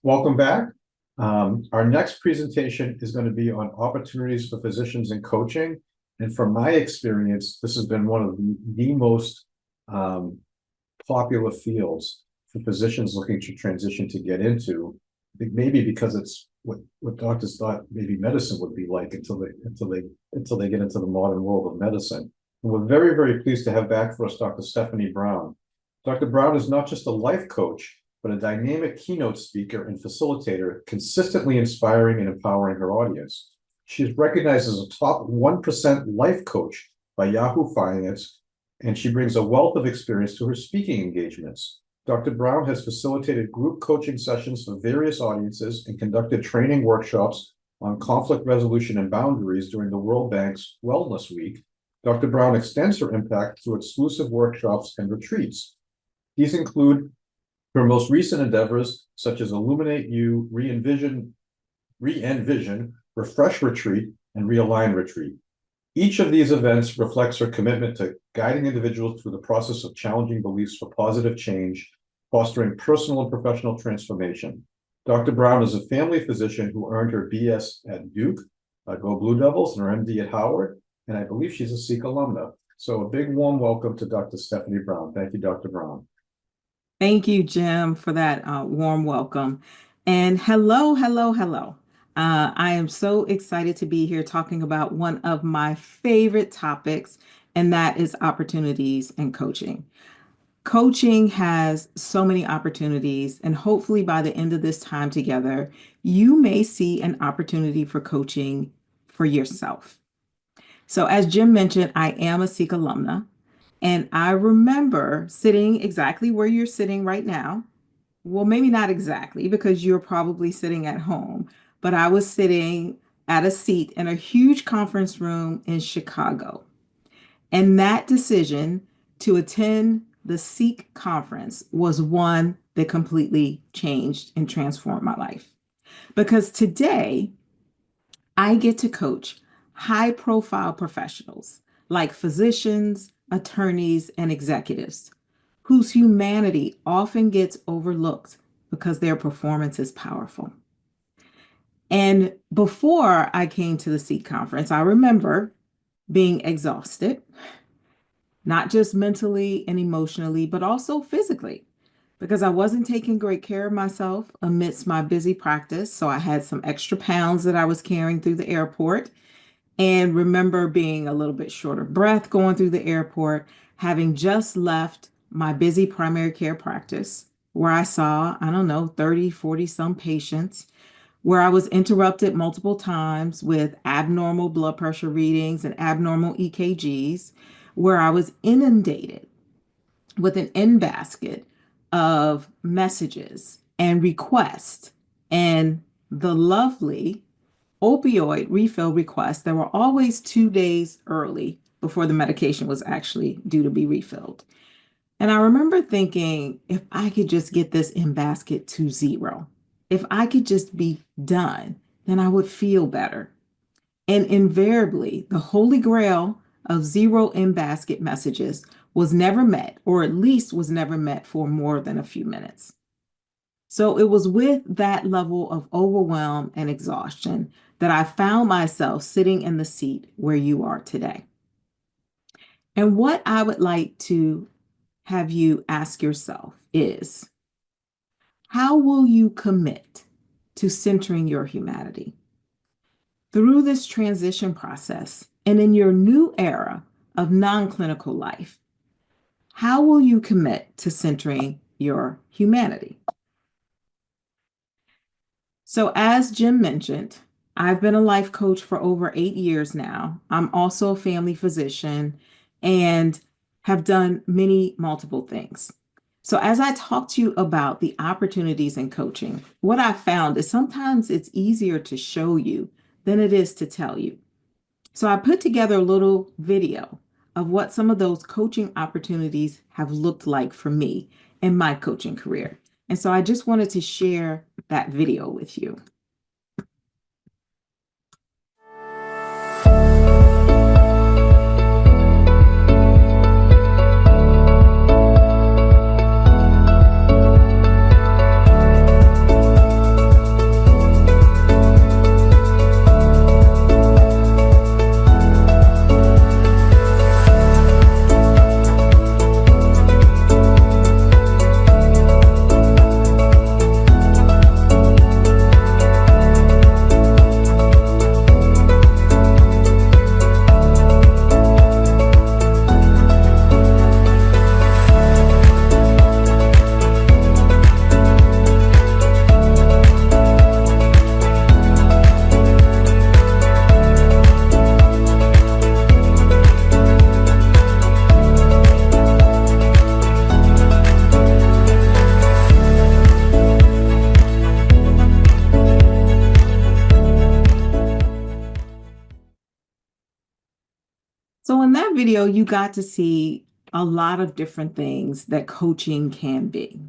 Welcome back. Our next presentation is going to be on opportunities for physicians in coaching. And from my experience, this has been one of the most popular fields for physicians looking to transition to get into. I think maybe because it's what doctors thought maybe medicine would be like until they get into the modern world of medicine. And we're very, very pleased to have back for us Dr. Stephanie Brown. Dr. Brown is not just a life coach, but a dynamic keynote speaker and facilitator, consistently inspiring and empowering her audience. She is recognized as a top 1% life coach by Yahoo Finance, and she brings a wealth of experience to her speaking engagements. Dr. Brown has facilitated group coaching sessions for various audiences and conducted training workshops on conflict resolution and boundaries during the World Bank's Wellness Week. Dr. Brown extends her impact through exclusive workshops and retreats. These include her most recent endeavors, such as Illuminate You, Re-Envision, Refresh Retreat, and Realign Retreat. Each of these events reflects her commitment to guiding individuals through the process of challenging beliefs for positive change, fostering personal and professional transformation. Dr. Brown is a family physician who earned her BS at Duke, go Blue Devils, and her MD at Howard, and I believe she's a Sikh alumna. So a big warm welcome to Dr. Stephanie Brown. Thank you, Dr. Brown. Thank you, Jim, for that warm welcome. And hello. I am so excited to be here talking about one of my favorite topics, and that is opportunities and coaching. Coaching has so many opportunities, and hopefully by the end of this time together, you may see an opportunity for coaching for yourself. So as Jim mentioned, I am a Sikh alumna. And I remember sitting exactly where you're sitting right now. Well, maybe not exactly because you're probably sitting at home, but I was sitting at a seat in a huge conference room in Chicago. And that decision to attend the Sikh conference was one that completely changed and transformed my life. Because today I get to coach high-profile professionals like physicians, attorneys, and executives whose humanity often gets overlooked because their performance is powerful. And before I came to the Sikh conference, I remember being exhausted, not just mentally and emotionally, but also physically, because I wasn't taking great care of myself amidst my busy practice. So I had some extra pounds that I was carrying through the airport. And remember being a little bit short of breath going through the airport, having just left my busy primary care practice where I saw, 30, 40 some patients, where I was interrupted multiple times with abnormal blood pressure readings and abnormal EKGs, where I was inundated with an in basket of messages and requests and the lovely opioid refill requests that were always 2 days early before the medication was actually due to be refilled. And I remember thinking, if I could just get this in basket to zero, if I could just be done, then I would feel better. And invariably, the holy grail of zero in basket messages was never met, or at least was never met for more than a few minutes. So it was with that level of overwhelm and exhaustion that I found myself sitting in the seat where you are today. And what I would like to have you ask yourself is, how will you commit to centering your humanity? Through this transition process and in your new era of non-clinical life, how will you commit to centering your humanity? So as Jim mentioned, I've been a life coach for over 8 years now. I'm also a family physician and have done multiple things. So as I talk to you about the opportunities in coaching, what I found is sometimes it's easier to show you than it is to tell you. So I put together a little video of what some of those coaching opportunities have looked like for me in my coaching career. And so I just wanted to share that video with you. So in that video, you got to see a lot of different things that coaching can be.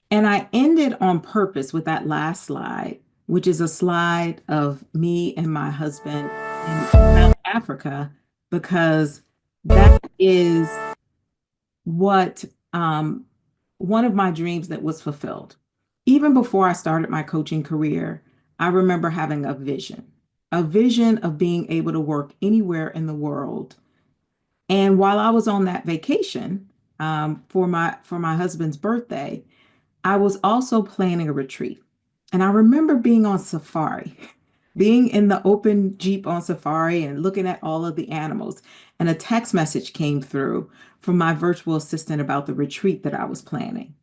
And I ended on purpose with that last slide, which is a slide of me and my husband in South Africa, because that is what one of my dreams that was fulfilled. Even before I started my coaching career, I remember having a vision of being able to work anywhere in the world. And while I was on that vacation for my husband's birthday, I was also planning a retreat. And I remember being on safari, being in the open Jeep on safari and looking at all of the animals. And a text message came through from my virtual assistant about the retreat that I was planning.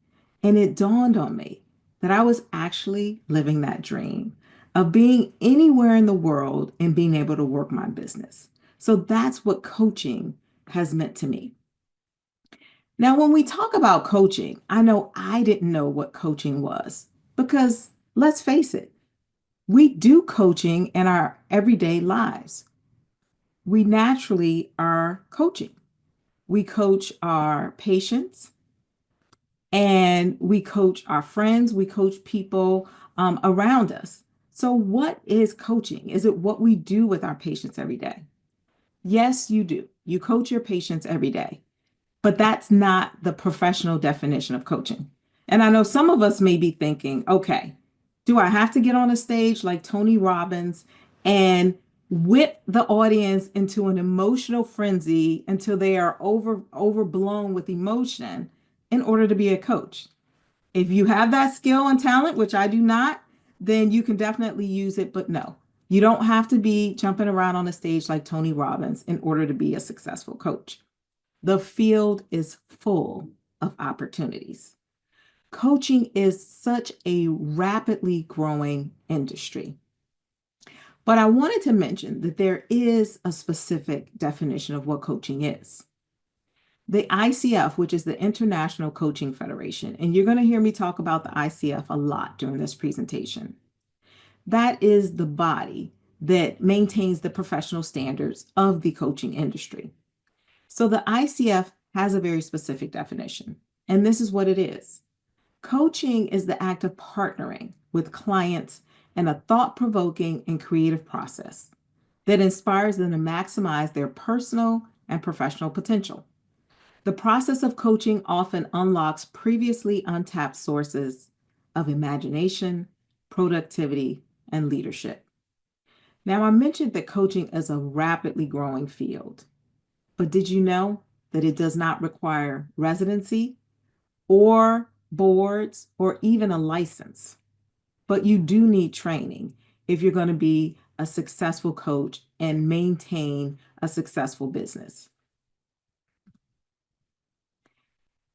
And it dawned on me that I was actually living that dream of being anywhere in the world and being able to work my business. So that's what coaching has meant to me. Now, when we talk about coaching, I know I didn't know what coaching was because let's face it, we do coaching in our everyday lives. We naturally are coaching. We coach our patients and we coach our friends, we coach people around us. So, what is coaching? Is it what we do with our patients every day? Yes, you do. You coach your patients every day. But that's not the professional definition of coaching. And I know some of us may be thinking, okay, do I have to get on a stage like Tony Robbins and whip the audience into an emotional frenzy until they are overblown with emotion in order to be a coach? If you have that skill and talent, which I do not, then you can definitely use it. But no, you don't have to be jumping around on a stage like Tony Robbins in order to be a successful coach. The field is full of opportunities. Coaching is such a rapidly growing industry. But I wanted to mention that there is a specific definition of what coaching is. The ICF, which is the International Coaching Federation, and you're going to hear me talk about the ICF a lot during this presentation. That is the body that maintains the professional standards of the coaching industry. So the ICF has a very specific definition, and this is what it is. Coaching is the act of partnering with clients in a thought-provoking and creative process that inspires them to maximize their personal and professional potential. The process of coaching often unlocks previously untapped sources of imagination, productivity, and leadership. Now, I mentioned that coaching is a rapidly growing field. But did you know that it does not require residency or boards or even a license? But you do need training if you're going to be a successful coach and maintain a successful business.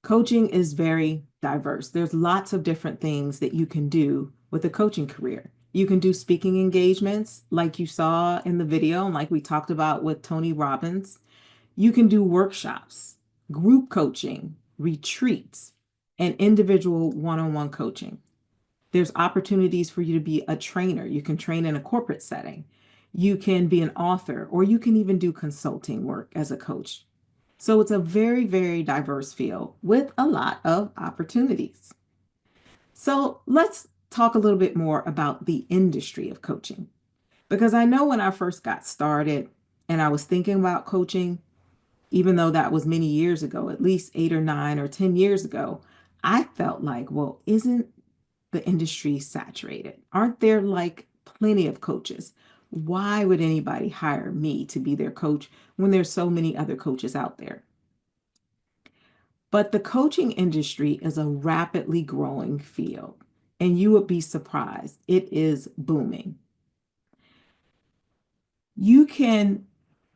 Coaching is very diverse. There's lots of different things that you can do with a coaching career. You can do speaking engagements like you saw in the video and like we talked about with Tony Robbins. You can do workshops, group coaching, retreats, and individual one-on-one coaching. There's opportunities for you to be a trainer. You can train in a corporate setting. You can be an author, or you can even do consulting work as a coach. So it's a very, very diverse field with a lot of opportunities. So let's talk a little bit more about the industry of coaching. Because I know when I first got started and I was thinking about coaching, even though that was many years ago, at least 8 or 9 or 10 years ago, I felt like, well, isn't the industry saturated? Aren't there like plenty of coaches? Why would anybody hire me to be their coach when there's so many other coaches out there? But the coaching industry is a rapidly growing field, and you would be surprised. It is booming. You can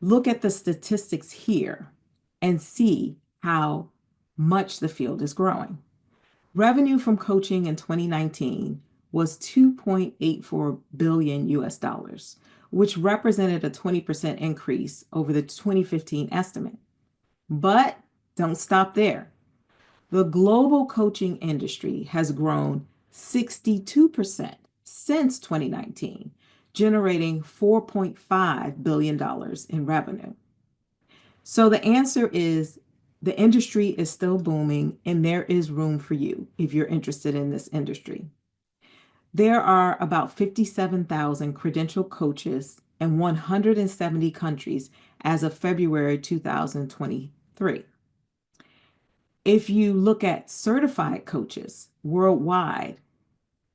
look at the statistics here and see how much the field is growing. Revenue from coaching in 2019 was 2.84 billion US dollars, which represented a 20% increase over the 2015 estimate. But don't stop there. The global coaching industry has grown 62% since 2019, generating $4.5 billion in revenue. So the answer is the industry is still booming and there is room for you if you're interested in this industry. There are about 57,000 credentialed coaches in 170 countries as of February 2023. If you look at certified coaches worldwide,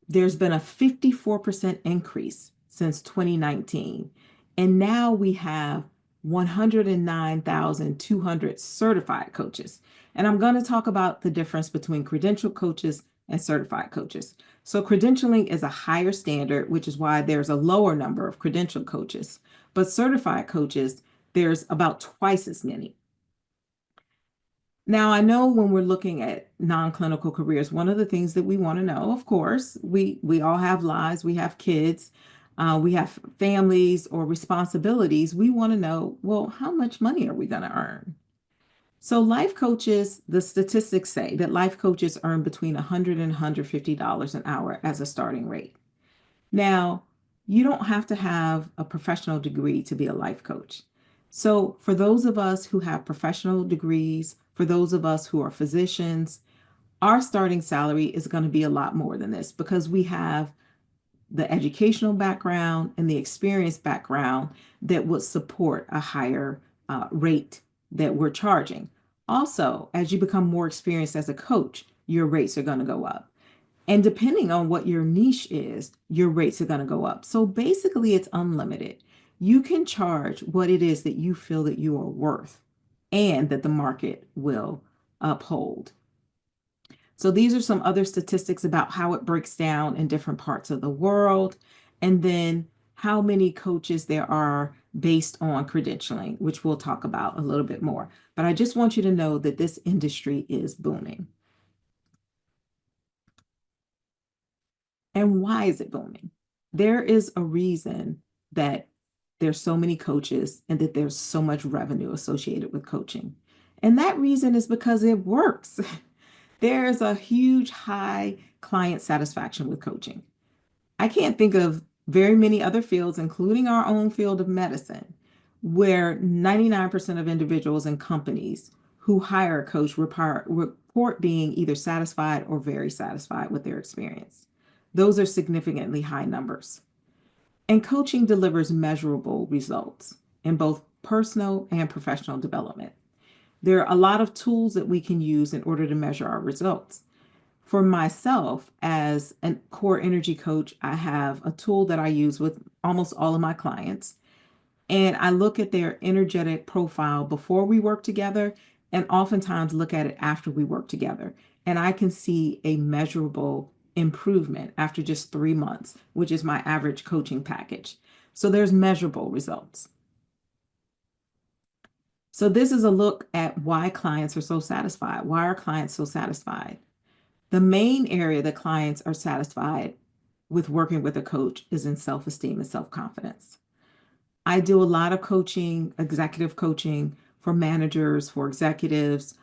there's been a 54% increase since 2019. And now we have 109,200 certified coaches. And I'm going to talk about the difference between credentialed coaches and certified coaches. So, credentialing is a higher standard, which is why there's a lower number of credentialed coaches. But certified coaches, there's about twice as many. Now, I know when we're looking at non-clinical careers, one of the things that we want to know, of course, we all have lives, we have kids, we have families or responsibilities. We want to know, well, how much money are we going to earn? So life coaches, the statistics say that life coaches earn between $100 and $150 an hour as a starting rate. Now, you don't have to have a professional degree to be a life coach. So, for those of us who have professional degrees, for those of us who are physicians, our starting salary is going to be a lot more than this because we have the educational background and the experience background that would support a higher rate that we're charging. Also, as you become more experienced as a coach, your rates are going to go up. And depending on what your niche is, your rates are going to go up. So basically, it's unlimited. You can charge what it is that you feel that you are worth and that the market will uphold. So these are some other statistics about how it breaks down in different parts of the world, and then how many coaches there are based on credentialing, which we'll talk about a little bit more. But I just want you to know that this industry is booming. And why is it booming? There is a reason that there's so many coaches and that there's so much revenue associated with coaching. And that reason is because it works. There's a huge high client satisfaction with coaching. I can't think of very many other fields, including our own field of medicine, where 99% of individuals and companies who hire a coach report being either satisfied or very satisfied with their experience. Those are significantly high numbers. And coaching delivers measurable results in both personal and professional development. There are a lot of tools that we can use in order to measure our results. For myself, as a core energy coach, I have a tool that I use with almost all of my clients. And I look at their energetic profile before we work together and oftentimes look at it after we work together. And I can see a measurable improvement after just 3 months, which is my average coaching package. So there's measurable results. So this is a look at why clients are so satisfied. Why are clients so satisfied? The main area that clients are satisfied with working with a coach is in self-esteem and self-confidence. I do a lot of coaching, executive coaching for managers, for executives,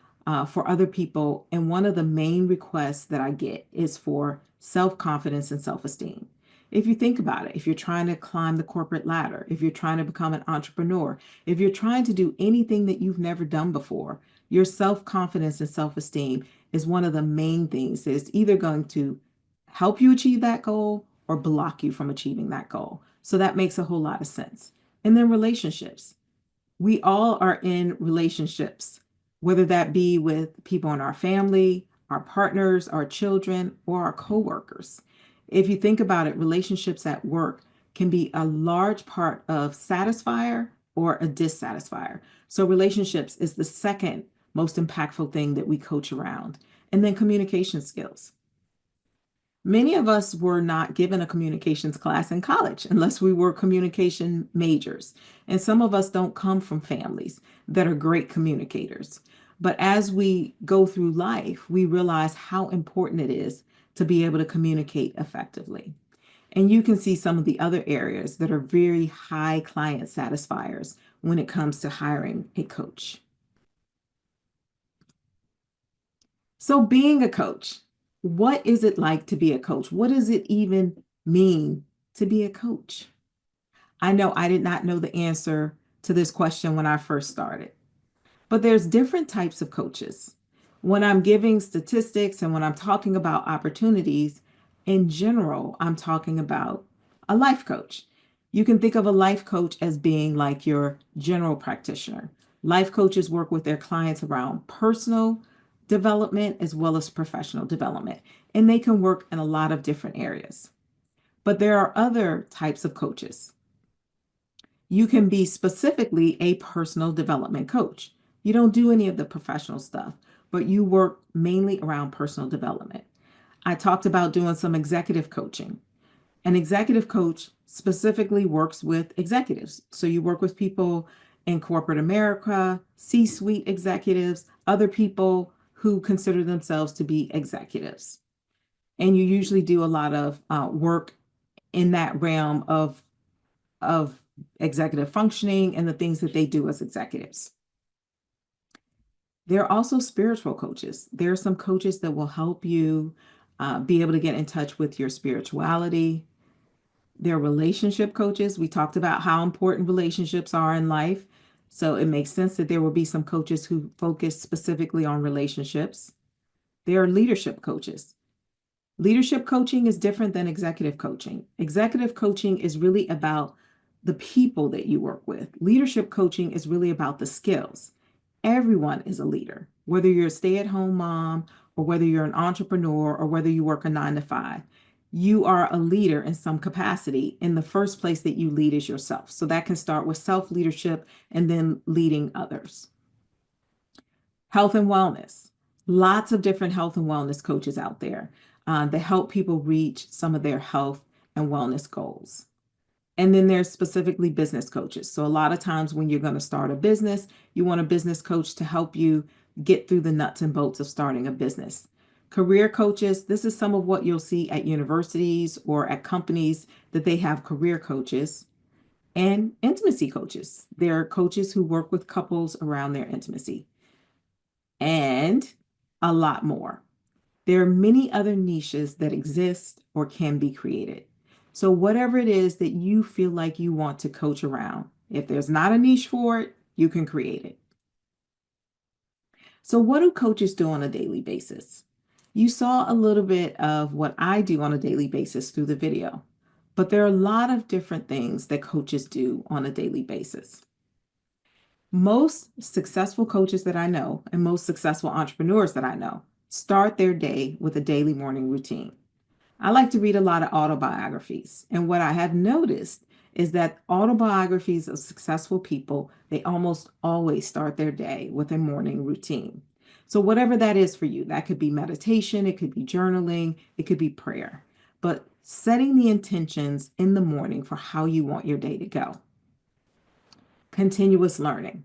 for other people. And one of the main requests that I get is for self-confidence and self-esteem. If you think about it, if you're trying to climb the corporate ladder, if you're trying to become an entrepreneur, if you're trying to do anything that you've never done before, your self-confidence and self-esteem is one of the main things that is either going to help you achieve that goal or block you from achieving that goal. So that makes a whole lot of sense. And then relationships. We all are in relationships, whether that be with people in our family, our partners, our children, or our coworkers. If you think about it, relationships at work can be a large part of satisfier or a dissatisfier. So relationships is the second most impactful thing that we coach around. And then communication skills. Many of us were not given a communications class in college unless we were communication majors. And some of us don't come from families that are great communicators. But as we go through life, we realize how important it is to be able to communicate effectively. And you can see some of the other areas that are very high client satisfiers when it comes to hiring a coach. So, being a coach, what is it like to be a coach? What does it even mean to be a coach? I know I did not know the answer to this question when I first started. But there's different types of coaches. When I'm giving statistics and when I'm talking about opportunities, in general, I'm talking about a life coach. You can think of a life coach as being like your general practitioner. Life coaches work with their clients around personal development as well as professional development, and they can work in a lot of different areas. But there are other types of coaches. You can be specifically a personal development coach. You don't do any of the professional stuff, but you work mainly around personal development. I talked about doing some executive coaching. An executive coach specifically works with executives. So you work with people in corporate America, C-suite executives, other people who consider themselves to be executives. And you usually do a lot of work in that realm of executive functioning and the things that they do as executives. There are also spiritual coaches. There are some coaches that will help you be able to get in touch with your spirituality. There are relationship coaches. We talked about how important relationships are in life. So it makes sense that there will be some coaches who focus specifically on relationships. There are leadership coaches. Leadership coaching is different than executive coaching. Executive coaching is really about the people that you work with. Leadership coaching is really about the skills. Everyone is a leader, whether you're a stay-at-home mom or whether you're an entrepreneur or whether you work a 9 to 5. You are a leader in some capacity. In the first place that you lead is yourself. So that can start with self-leadership and then leading others. Health and wellness. Lots of different health and wellness coaches out there that help people reach some of their health and wellness goals. And then there's specifically business coaches. So a lot of times when you're going to start a business, you want a business coach to help you get through the nuts and bolts of starting a business. Career coaches, this is some of what you'll see at universities or at companies that they have career coaches. And intimacy coaches. They're coaches who work with couples around their intimacy. And a lot more. There are many other niches that exist or can be created. So, whatever it is that you feel like you want to coach around, if there's not a niche for it, you can create it. So, what do coaches do on a daily basis? You saw a little bit of what I do on a daily basis through the video, but there are a lot of different things that coaches do on a daily basis. Most successful coaches that I know and most successful entrepreneurs that I know start their day with a daily morning routine. I like to read a lot of autobiographies, and what I have noticed is that autobiographies of successful people, they almost always start their day with a morning routine. So whatever that is for you, that could be meditation, it could be journaling, it could be prayer, but setting the intentions in the morning for how you want your day to go. Continuous learning.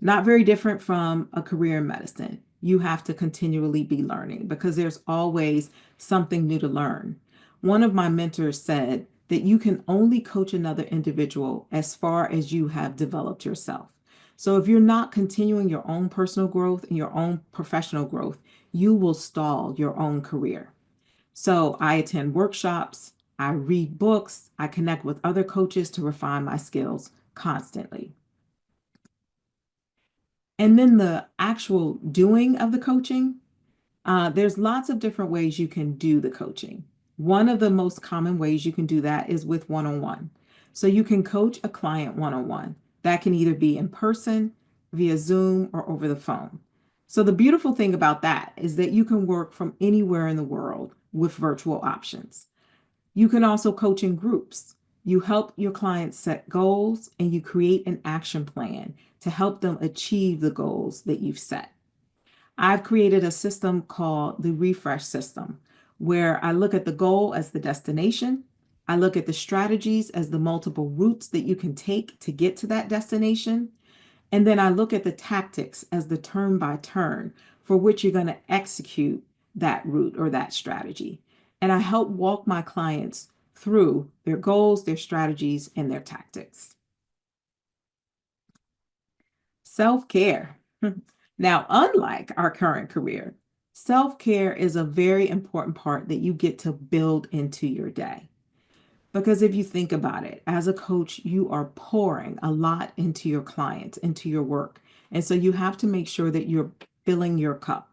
Not very different from a career in medicine. You have to continually be learning because there's always something new to learn. One of my mentors said that you can only coach another individual as far as you have developed yourself. So if you're not continuing your own personal growth and your own professional growth, you will stall your own career. So I attend workshops, I read books, I connect with other coaches to refine my skills constantly. And then the actual doing of the coaching, there's lots of different ways you can do the coaching. One of the most common ways you can do that is with one-on-one. So you can coach a client one-on-one. That can either be in person, via Zoom, or over the phone. So the beautiful thing about that is that you can work from anywhere in the world with virtual options. You can also coach in groups. You help your clients set goals and you create an action plan to help them achieve the goals that you've set. I've created a system called the refresh system, where I look at the goal as the destination. I look at the strategies as the multiple routes that you can take to get to that destination. And then I look at the tactics as the turn by turn for which you're going to execute that route or that strategy. And I help walk my clients through their goals, their strategies, and their tactics. Self-care. Now, unlike our current career, self-care is a very important part that you get to build into your day. Because if you think about it, as a coach, you are pouring a lot into your clients, into your work. And so you have to make sure that you're filling your cup.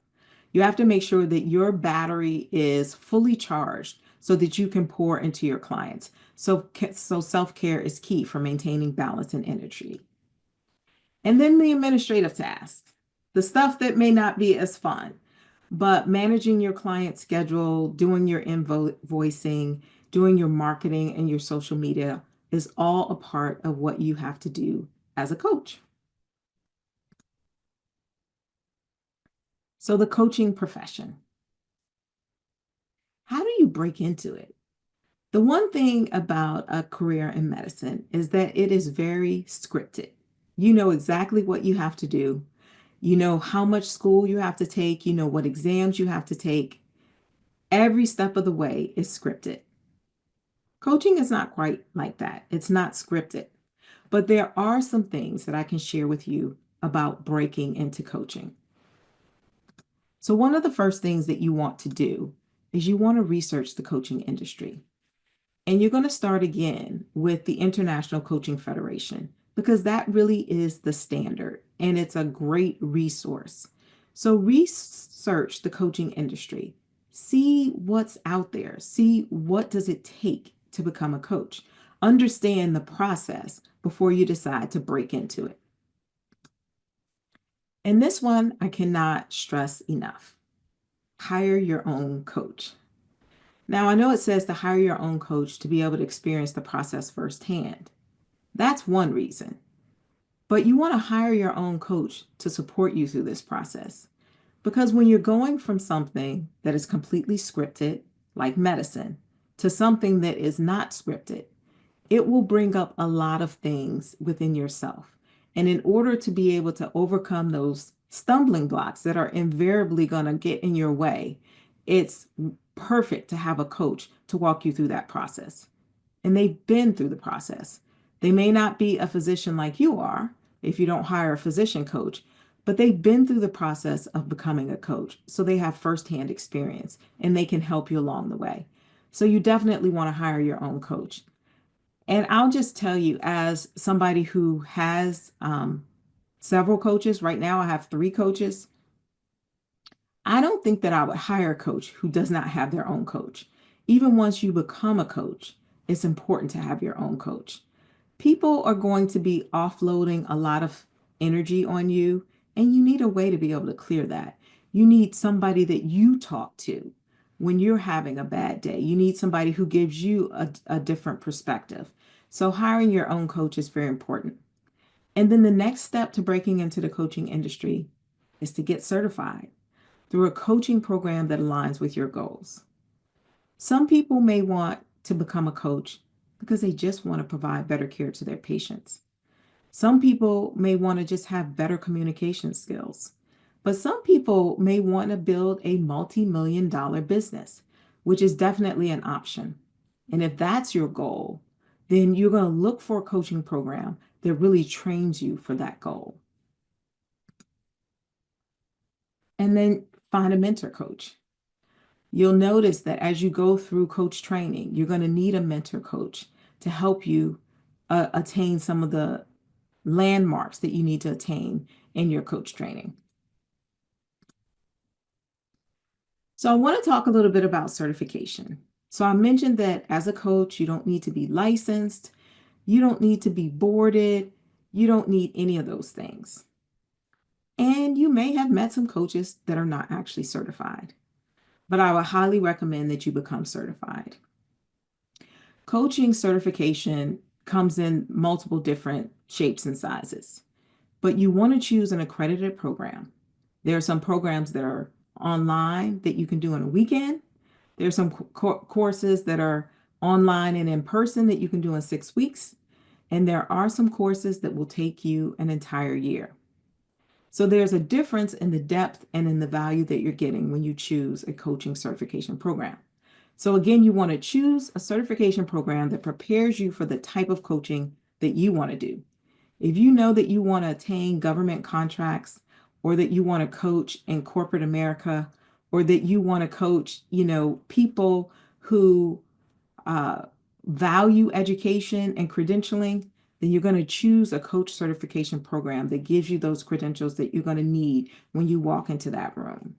You have to make sure that your battery is fully charged so that you can pour into your clients. So self-care is key for maintaining balance and energy. And then the administrative tasks, the stuff that may not be as fun, but managing your client schedule, doing your invoicing, doing your marketing and your social media is all a part of what you have to do as a coach. So the coaching profession, how do you break into it? The one thing about a career in medicine is that it is very scripted. You know exactly what you have to do. You know how much school you have to take. You know what exams you have to take. Every step of the way is scripted. Coaching is not quite like that. It's not scripted. But there are some things that I can share with you about breaking into coaching. So, one of the first things that you want to do is you want to research the coaching industry. And you're going to start again with the International Coaching Federation because that really is the standard and it's a great resource. So research the coaching industry, see what's out there, see what does it take to become a coach. Understand the process before you decide to break into it. And this one I cannot stress enough. Hire your own coach. Now, I know it says to hire your own coach to be able to experience the process firsthand. That's one reason. But you want to hire your own coach to support you through this process. Because when you're going from something that is completely scripted, like medicine, to something that is not scripted, it will bring up a lot of things within yourself. And in order to be able to overcome those stumbling blocks that are invariably going to get in your way, it's perfect to have a coach to walk you through that process. And they've been through the process. They may not be a physician like you are if you don't hire a physician coach, but they've been through the process of becoming a coach. So they have firsthand experience and they can help you along the way. So you definitely want to hire your own coach. And I'll just tell you, as somebody who has several coaches, right now I have 3 coaches. I don't think that I would hire a coach who does not have their own coach. Even once you become a coach, it's important to have your own coach. People are going to be offloading a lot of energy on you, and you need a way to be able to clear that. You need somebody that you talk to when you're having a bad day. You need somebody who gives you a different perspective. So, hiring your own coach is very important. And then the next step to breaking into the coaching industry is to get certified through a coaching program that aligns with your goals. Some people may want to become a coach because they just want to provide better care to their patients. Some people may want to just have better communication skills, but some people may want to build a multi-million-dollar business, which is definitely an option. And if that's your goal, then you're going to look for a coaching program that really trains you for that goal. And then find a mentor coach. You'll notice that as you go through coach training, you're going to need a mentor coach to help you attain some of the landmarks that you need to attain in your coach training. So I want to talk a little bit about certification. So I mentioned that as a coach, you don't need to be licensed, you don't need to be boarded, you don't need any of those things. And you may have met some coaches that are not actually certified, but I would highly recommend that you become certified. Coaching certification comes in multiple different shapes and sizes, but you want to choose an accredited program. There are some programs that are online that you can do in a weekend. There are some courses that are online and in person that you can do in 6 weeks. And there are some courses that will take you an entire year. So there's a difference in the depth and in the value that you're getting when you choose a coaching certification program. So again, you want to choose a certification program that prepares you for the type of coaching that you want to do. If you know that you want to attain government contracts, or that you want to coach in corporate America, or that you want to coach, people who value education and credentialing, then you're going to choose a coach certification program that gives you those credentials that you're going to need when you walk into that room.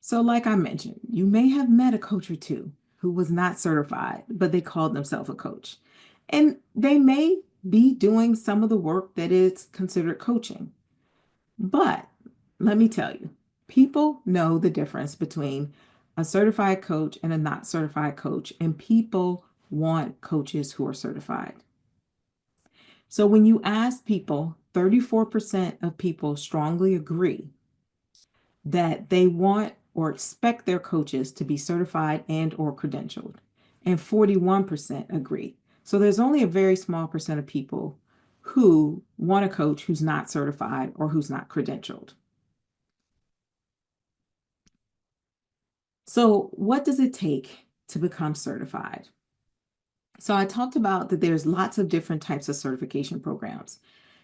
So like I mentioned, you may have met a coach or two who was not certified, but they called themselves a coach. And they may be doing some of the work that is considered coaching. But let me tell you, people know the difference between a certified coach and a not certified coach, and people want coaches who are certified. So when you ask people, 34% of people strongly agree that they want or expect their coaches to be certified and or credentialed, and 41% agree. So there's only a very small percent of people who want a coach who's not certified or who's not credentialed. So what does it take to become certified? So I talked about that there's lots of different types of certification programs.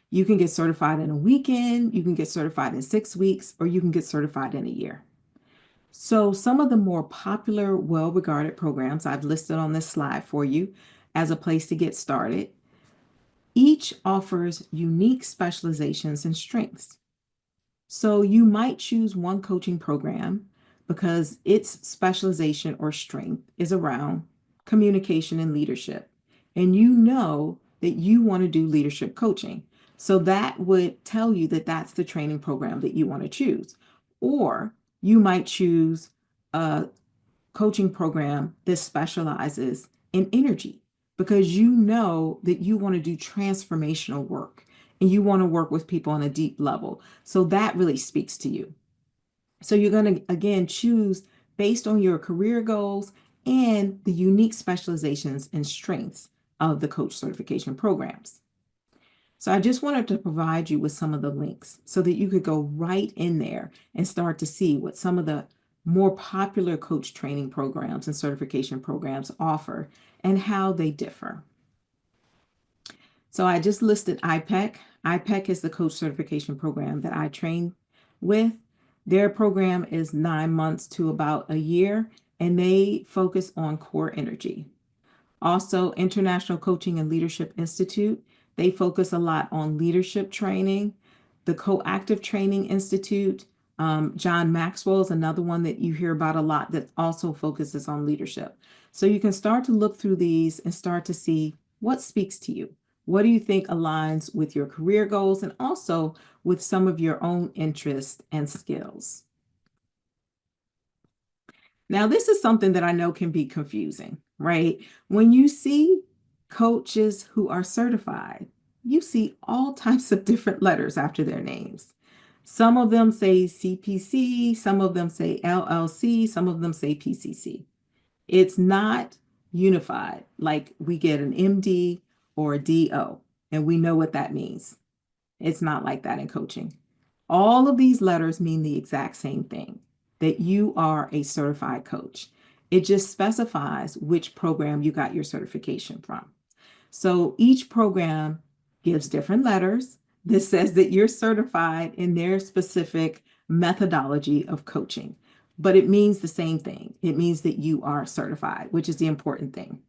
You can get certified in a weekend, you can get certified in 6 weeks, or you can get certified in a year. So some of the more popular, well-regarded programs I've listed on this slide for you as a place to get started. Each offers unique specializations and strengths. So you might choose one coaching program because its specialization or strength is around communication and leadership. And you know that you want to do leadership coaching. So that would tell you that that's the training program that you want to choose. Or you might choose a coaching program that specializes in energy because you know that you want to do transformational work and you want to work with people on a deep level. So that really speaks to you. So you're going to, again, choose based on your career goals and the unique specializations and strengths of the coach certification programs. So I just wanted to provide you with some of the links so that you could go right in there and start to see what some of the more popular coach training programs and certification programs offer and how they differ. So I just listed IPEC. IPEC is the coach certification program that I train with. Their program is 9 months to about a year, and they focus on core energy. Also, International Coaching and Leadership Institute, they focus a lot on leadership training. The Coactive Training Institute, John Maxwell is another one that you hear about a lot that also focuses on leadership. So you can start to look through these and start to see what speaks to you. What do you think aligns with your career goals and also with some of your own interests and skills? Now, this is something that I know can be confusing, right? When you see coaches who are certified, you see all types of different letters after their names. Some of them say CPC, some of them say LLC, some of them say PCC. It's not unified, like we get an MD or a DO, and we know what that means. It's not like that in coaching. All of these letters mean the exact same thing, that you are a certified coach. It just specifies which program you got your certification from. So each program gives different letters that says that you're certified in their specific methodology of coaching, but it means the same thing. It means that you are certified, which is the important thing.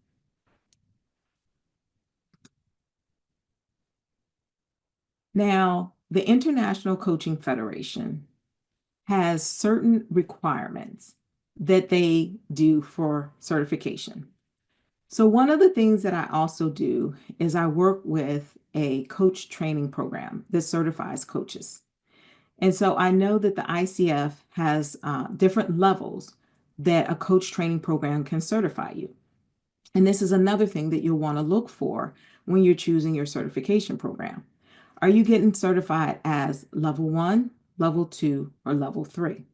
Now, the International Coaching Federation has certain requirements that they do for certification. So one of the things that I also do is I work with a coach training program that certifies coaches. And so I know that the ICF has different levels that a coach training program can certify you. And this is another thing that you'll want to look for when you're choosing your certification program. Are you getting certified as level 1, level 2, or level 3?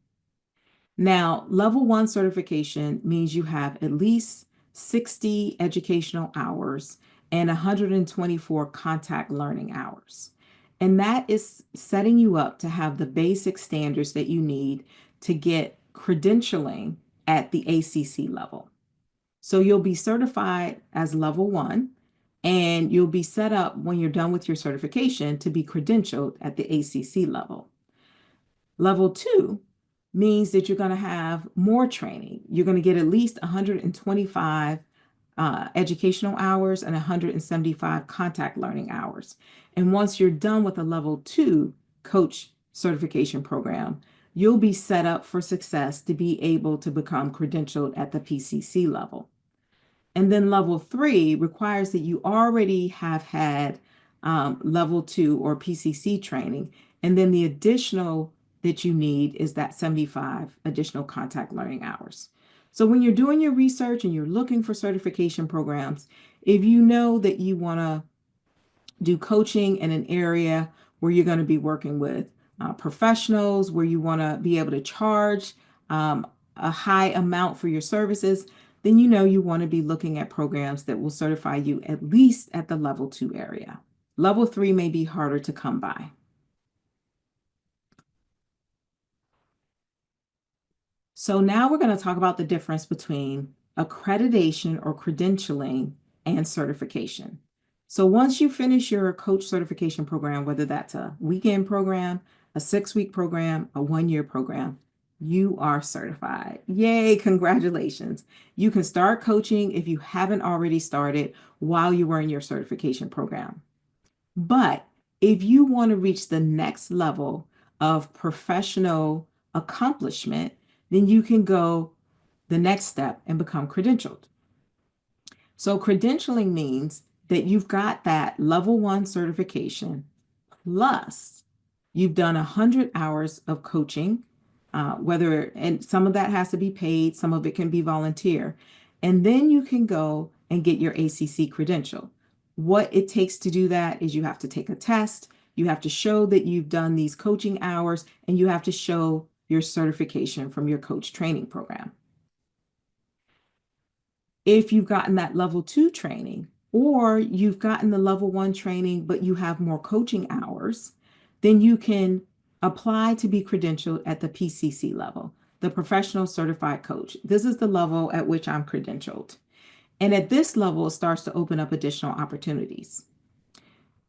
Now, level 1 certification means you have at least 60 educational hours and 124 contact learning hours. And that is setting you up to have the basic standards that you need to get credentialing at the ACC level. So you'll be certified as level 1, and you'll be set up when you're done with your certification to be credentialed at the ACC level. Level 2 means that you're going to have more training. You're going to get at least 125 educational hours and 175 contact learning hours. And once you're done with a level 2 coach certification program, you'll be set up for success to be able to become credentialed at the PCC level. And then level 3 requires that you already have had level 2 or PCC training. And then the additional that you need is that 75 additional contact learning hours. So when you're doing your research and you're looking for certification programs, if you know that you want to do coaching in an area where you're going to be working with professionals, where you want to be able to charge a high amount for your services, then you know you want to be looking at programs that will certify you at least at the level 2 area. Level 3 may be harder to come by. So now we're going to talk about the difference between accreditation or credentialing and certification. So once you finish your coach certification program, whether that's a weekend program, a 6-week program, a 1-year program, you are certified. Yay, congratulations. You can start coaching if you haven't already started while you were in your certification program. But if you want to reach the next level of professional accomplishment, then you can go the next step and become credentialed. So credentialing means that you've got that level 1 certification, plus you've done 100 hours of coaching, and some of that has to be paid, some of it can be volunteer. And then you can go and get your ACC credential. What it takes to do that is you have to take a test, you have to show that you've done these coaching hours, and you have to show your certification from your coach training program. If you've gotten that level 2 training, or you've gotten the level 1 training, but you have more coaching hours, then you can apply to be credentialed at the PCC level, the Professional Certified Coach. This is the level at which I'm credentialed. And at this level, it starts to open up additional opportunities.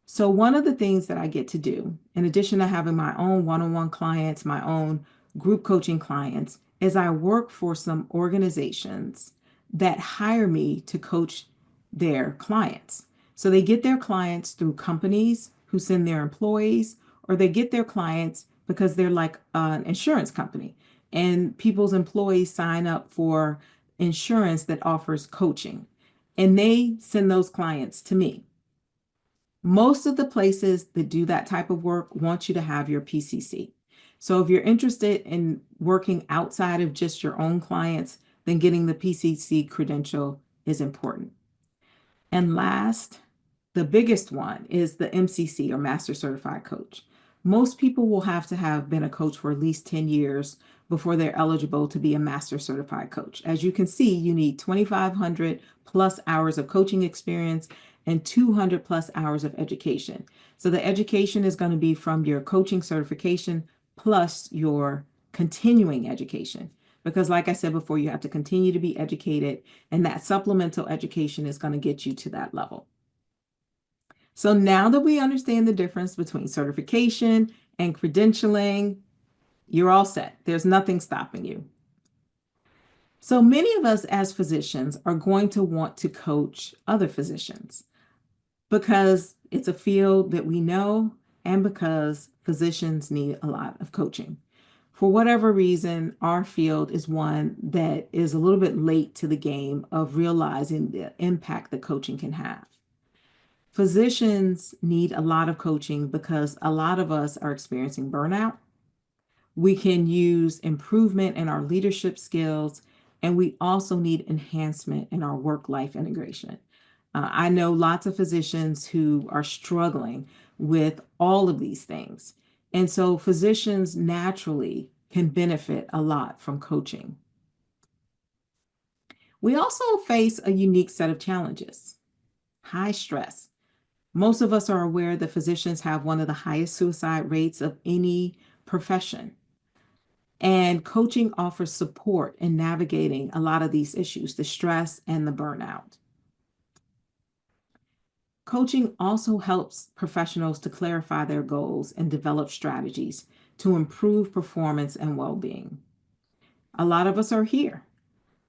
So one of the things that I get to do, in addition to having my own one-on-one clients, my own group coaching clients, is I work for some organizations that hire me to coach their clients. So they get their clients through companies who send their employees, or they get their clients because they're like an insurance company and people's employees sign up for insurance that offers coaching, and they send those clients to me. Most of the places that do that type of work want you to have your PCC. So if you're interested in working outside of just your own clients, then getting the PCC credential is important. And last, the biggest one is the MCC, or Master Certified Coach. Most people will have to have been a coach for at least 10 years before they're eligible to be a Master Certified Coach. As you can see, you need 2,500 plus hours of coaching experience and 200 plus hours of education. So the education is going to be from your coaching certification plus your continuing education. Because like I said before, you have to continue to be educated, and that supplemental education is going to get you to that level. So now that we understand the difference between certification and credentialing, you're all set. There's nothing stopping you. So many of us as physicians are going to want to coach other physicians because it's a field that we know and because physicians need a lot of coaching. For whatever reason, our field is one that is a little bit late to the game of realizing the impact that coaching can have. Physicians need a lot of coaching because a lot of us are experiencing burnout. We can use improvement in our leadership skills, and we also need enhancement in our work-life integration. I know lots of physicians who are struggling with all of these things. And so physicians naturally can benefit a lot from coaching. We also face a unique set of challenges. High stress. Most of us are aware that physicians have one of the highest suicide rates of any profession. And coaching offers support in navigating a lot of these issues, the stress and the burnout. Coaching also helps professionals to clarify their goals and develop strategies to improve performance and well-being. A lot of us are here.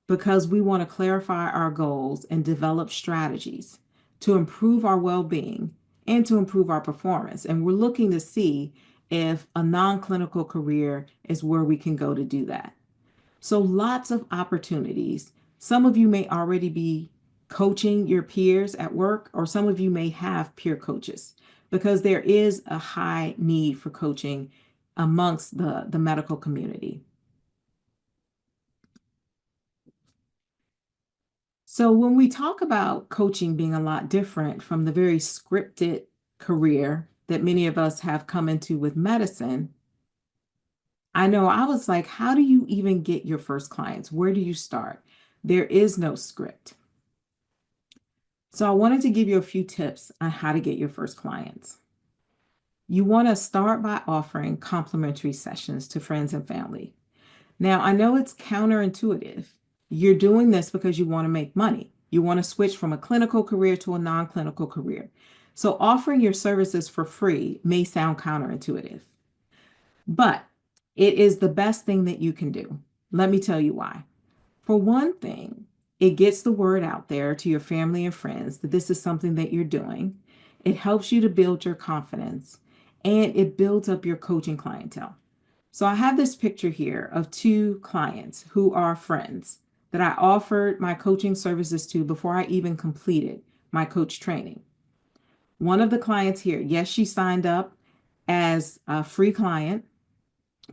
because we want to clarify our goals and develop strategies to improve our well-being and to improve our performance. And we're looking to see if a non-clinical career is where we can go to do that. So lots of opportunities. Some of you may already be coaching your peers at work, or some of you may have peer coaches, because there is a high need for coaching amongst the medical community. So when we talk about coaching being a lot different from the very scripted career that many of us have come into with medicine, I know I was like, how do you even get your first clients? Where do you start? There is no script. So I wanted to give you a few tips on how to get your first clients. You want to start by offering complimentary sessions to friends and family. Now, I know it's counterintuitive. You're doing this because you want to make money. You want to switch from a clinical career to a non-clinical career. So offering your services for free may sound counterintuitive, but it is the best thing that you can do. Let me tell you why. For one thing, it gets the word out there to your family and friends that this is something that you're doing. It helps you to build your confidence and it builds up your coaching clientele. So I have this picture here of two clients who are friends that I offered my coaching services to before I even completed my coach training. One of the clients here, yes, she signed up as a free client,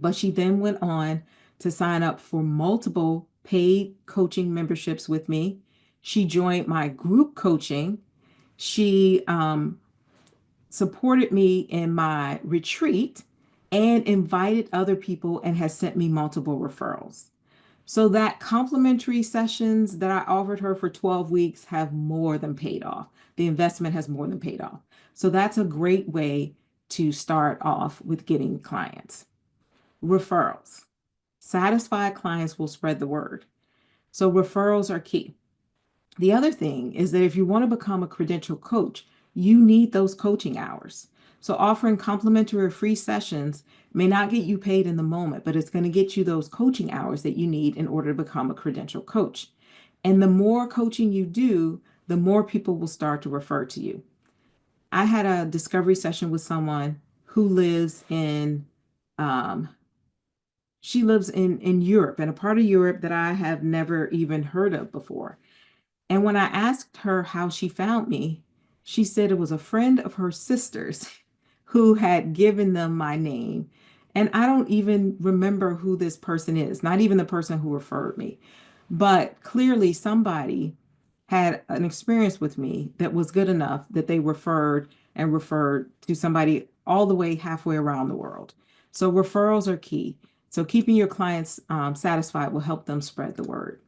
but she then went on to sign up for multiple paid coaching memberships with me. She joined my group coaching. She supported me in my retreat and invited other people and has sent me multiple referrals. So that complimentary sessions that I offered her for 12 weeks have more than paid off. The investment has more than paid off. So that's a great way to start off with getting clients. Referrals. Satisfied clients will spread the word. So referrals are key. The other thing is that if you want to become a credentialed coach, you need those coaching hours. So offering complimentary or free sessions may not get you paid in the moment, but it's going to get you those coaching hours that you need in order to become a credentialed coach. And the more coaching you do, the more people will start to refer to you. I had a discovery session with someone who lives in she lives in Europe, in a part of Europe that I have never even heard of before. And when I asked her how she found me, she said it was a friend of her sister's who had given them my name. And I don't even remember who this person is, not even the person who referred me. But clearly, somebody had an experience with me that was good enough that they referred and referred to somebody all the way halfway around the world. So referrals are key. So keeping your clients satisfied will help them spread the word.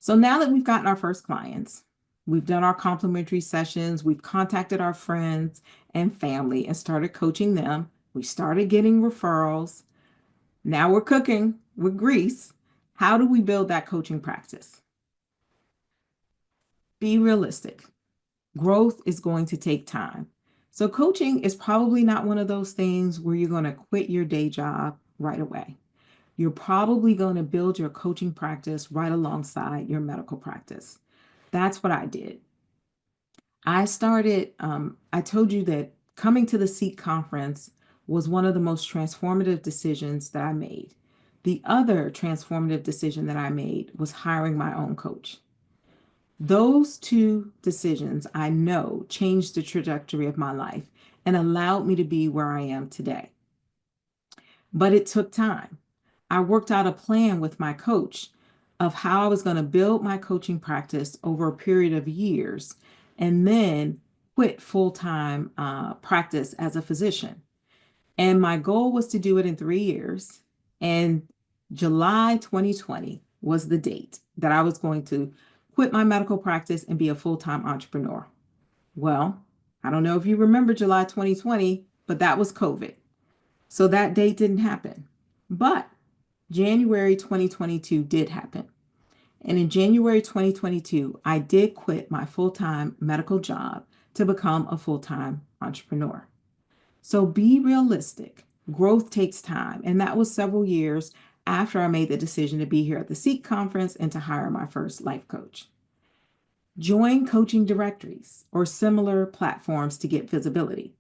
So now that we've gotten our first clients, we've done our complimentary sessions, we've contacted our friends and family and started coaching them. We started getting referrals. Now we're cooking with grease. How do we build that coaching practice? Be realistic. Growth is going to take time. So coaching is probably not one of those things where you're going to quit your day job right away. You're probably going to build your coaching practice right alongside your medical practice. That's what I did. I told you that coming to the SEEK conference was one of the most transformative decisions that I made. The other transformative decision that I made was hiring my own coach. Those two decisions I know changed the trajectory of my life and allowed me to be where I am today. But it took time. I worked out a plan with my coach of how I was going to build my coaching practice over a period of years and then quit full-time practice as a physician. And my goal was to do it in 3 years. And July 2020 was the date that I was going to quit my medical practice and be a full-time entrepreneur. Well, I don't know if you remember July 2020, but that was COVID. So that date didn't happen. But January 2022 did happen. And in January 2022, I did quit my full-time medical job to become a full-time entrepreneur. So be realistic. Growth takes time. And that was several years after I made the decision to be here at the Seek conference and to hire my first life coach. Join coaching directories or similar platforms to get visibility.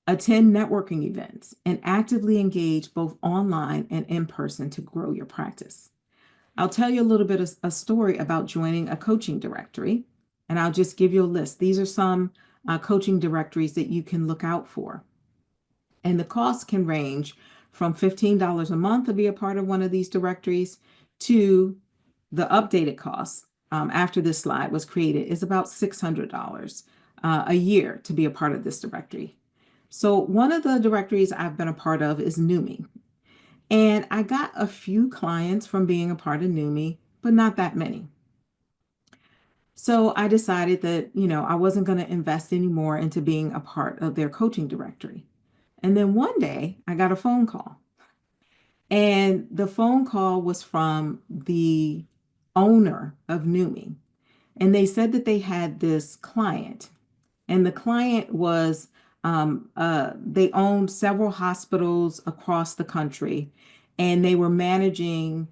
Attend networking events and actively engage both online and in person to grow your practice. I'll tell you a little bit of a story about joining a coaching directory, and I'll just give you a list. These are some coaching directories that you can look out for. And the cost can range from $15 a month to be a part of one of these directories to the updated cost after this slide was created is about $600 a year to be a part of this directory. So one of the directories I've been a part of is Numi. And I got a few clients from being a part of Numi, but not that many. So I decided that, I wasn't going to invest anymore into being a part of their coaching directory. And then one day I got a phone call. And the phone call was from the owner of Numi. And they said that they had this client. And the client was, they owned several hospitals across the country, and they were managing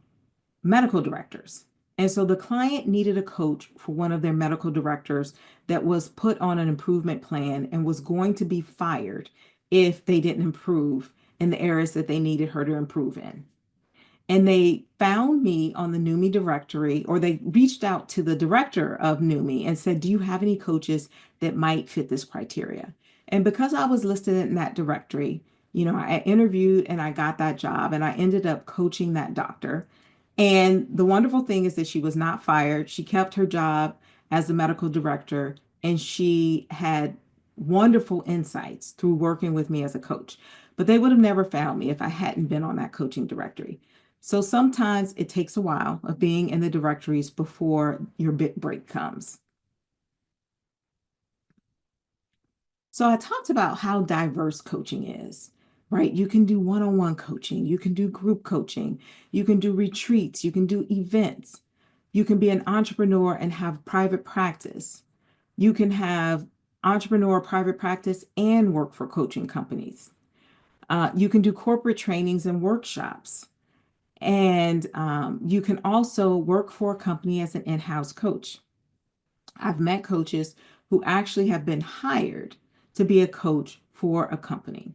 medical directors. And so the client needed a coach for one of their medical directors that was put on an improvement plan and was going to be fired if they didn't improve in the areas that they needed her to improve in. And they found me on the Numi directory, or they reached out to the director of Numi and said, "Do you have any coaches that might fit this criteria?" And because I was listed in that directory, I interviewed and I got that job, and I ended up coaching that doctor. And the wonderful thing is that she was not fired. She kept her job as the medical director, and she had wonderful insights through working with me as a coach. But they would have never found me if I hadn't been on that coaching directory. So sometimes it takes a while of being in the directories before your big break comes. So I talked about how diverse coaching is, right? You can do one-on-one coaching, you can do group coaching, you can do retreats, you can do events. You can be an entrepreneur and have private practice. You can have entrepreneur private practice and work for coaching companies. You can do corporate trainings and workshops. And you can also work for a company as an in-house coach. I've met coaches who actually have been hired to be a coach for a company.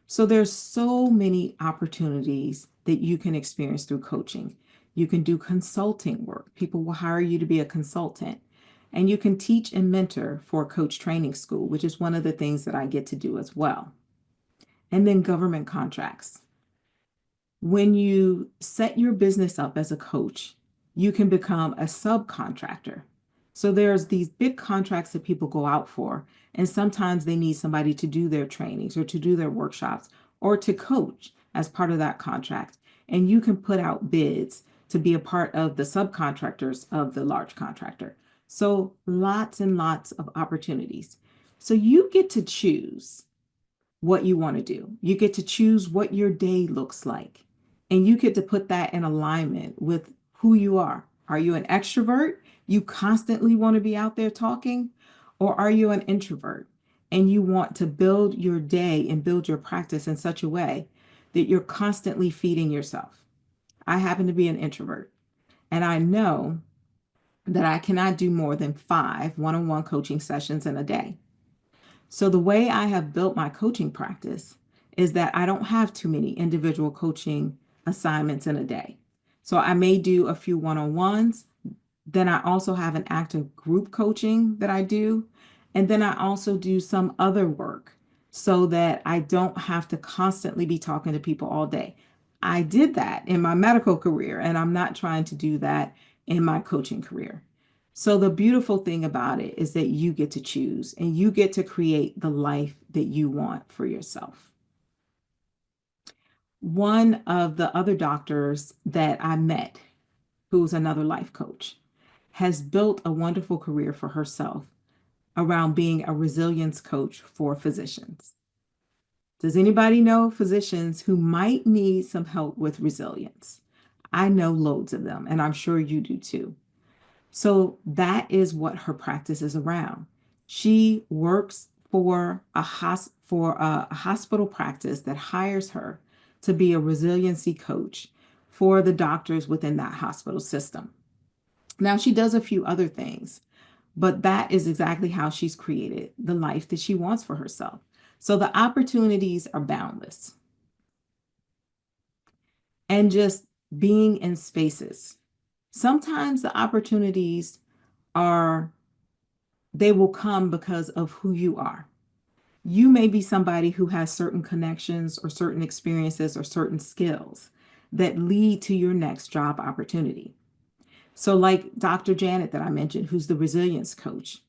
So there's so many opportunities that you can experience through coaching. You can do consulting work. People will hire you to be a consultant. And you can teach and mentor for a coach training school, which is one of the things that I get to do as well. And then government contracts. When you set your business up as a coach, you can become a subcontractor. So there's these big contracts that people go out for, and sometimes they need somebody to do their trainings or to do their workshops or to coach as part of that contract. And you can put out bids to be a part of the subcontractors of the large contractor. So lots and lots of opportunities. So you get to choose what you want to do. You get to choose what your day looks like. And you get to put that in alignment with who you are. Are you an extrovert? You constantly want to be out there talking? Or are you an introvert and you want to build your day and build your practice in such a way that you're constantly feeding yourself? I happen to be an introvert, and I know that I cannot do more than 5 one-on-one coaching sessions in a day. So the way I have built my coaching practice is that I don't have too many individual coaching assignments in a day. So I may do a few one-on-ones. Then I also have an active group coaching that I do. And then I also do some other work so that I don't have to constantly be talking to people all day. I did that in my medical career, and I'm not trying to do that in my coaching career. So the beautiful thing about it is that you get to choose and you get to create the life that you want for yourself. One of the other doctors that I met, who's another life coach, has built a wonderful career for herself around being a resilience coach for physicians. Does anybody know physicians who might need some help with resilience? I know loads of them, and I'm sure you do too. So that is what her practice is around. She works for a hospital practice that hires her to be a resiliency coach for the doctors within that hospital system. Now, she does a few other things, but that is exactly how she's created the life that she wants for herself. So the opportunities are boundless. And just being in spaces. Sometimes the opportunities are, they will come because of who you are. You may be somebody who has certain connections or certain experiences or certain skills that lead to your next job opportunity. So, like Dr. Janet, that I mentioned, who's the resilience coach,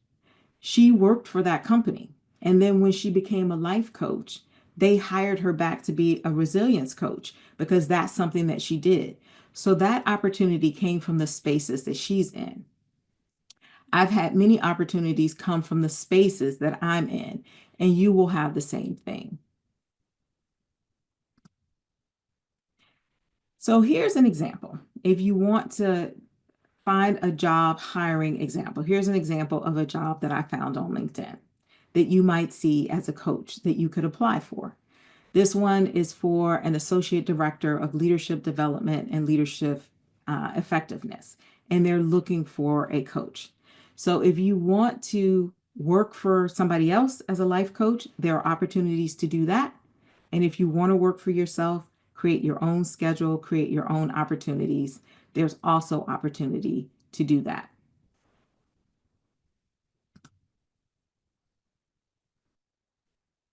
she worked for that company. And then when she became a life coach, they hired her back to be a resilience coach because that's something that she did. So that opportunity came from the spaces that she's in. I've had many opportunities come from the spaces that I'm in, and you will have the same thing. So here's an example. If you want to find a job hiring example, here's an example of a job that I found on LinkedIn that you might see as a coach that you could apply for. This one is for an associate director of leadership development and leadership effectiveness, and they're looking for a coach. So if you want to work for somebody else as a life coach, there are opportunities to do that. And if you want to work for yourself, create your own schedule, create your own opportunities, there's also opportunity to do that.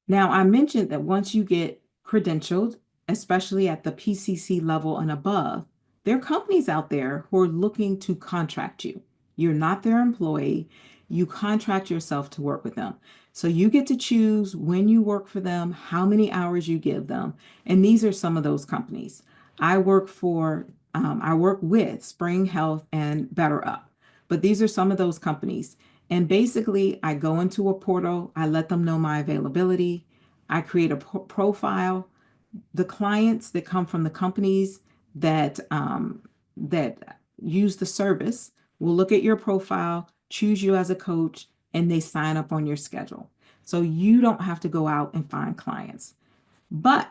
Now, I mentioned that once you get credentialed, especially at the PCC level and above, there are companies out there who are looking to contract you. You're not their employee. You contract yourself to work with them. So you get to choose when you work for them, how many hours you give them. And these are some of those companies. I work with Spring Health and Better Up, but these are some of those companies. And basically, I go into a portal, I let them know my availability, I create a profile. The clients that come from the companies that use the service will look at your profile, choose you as a coach, and they sign up on your schedule. So you don't have to go out and find clients. But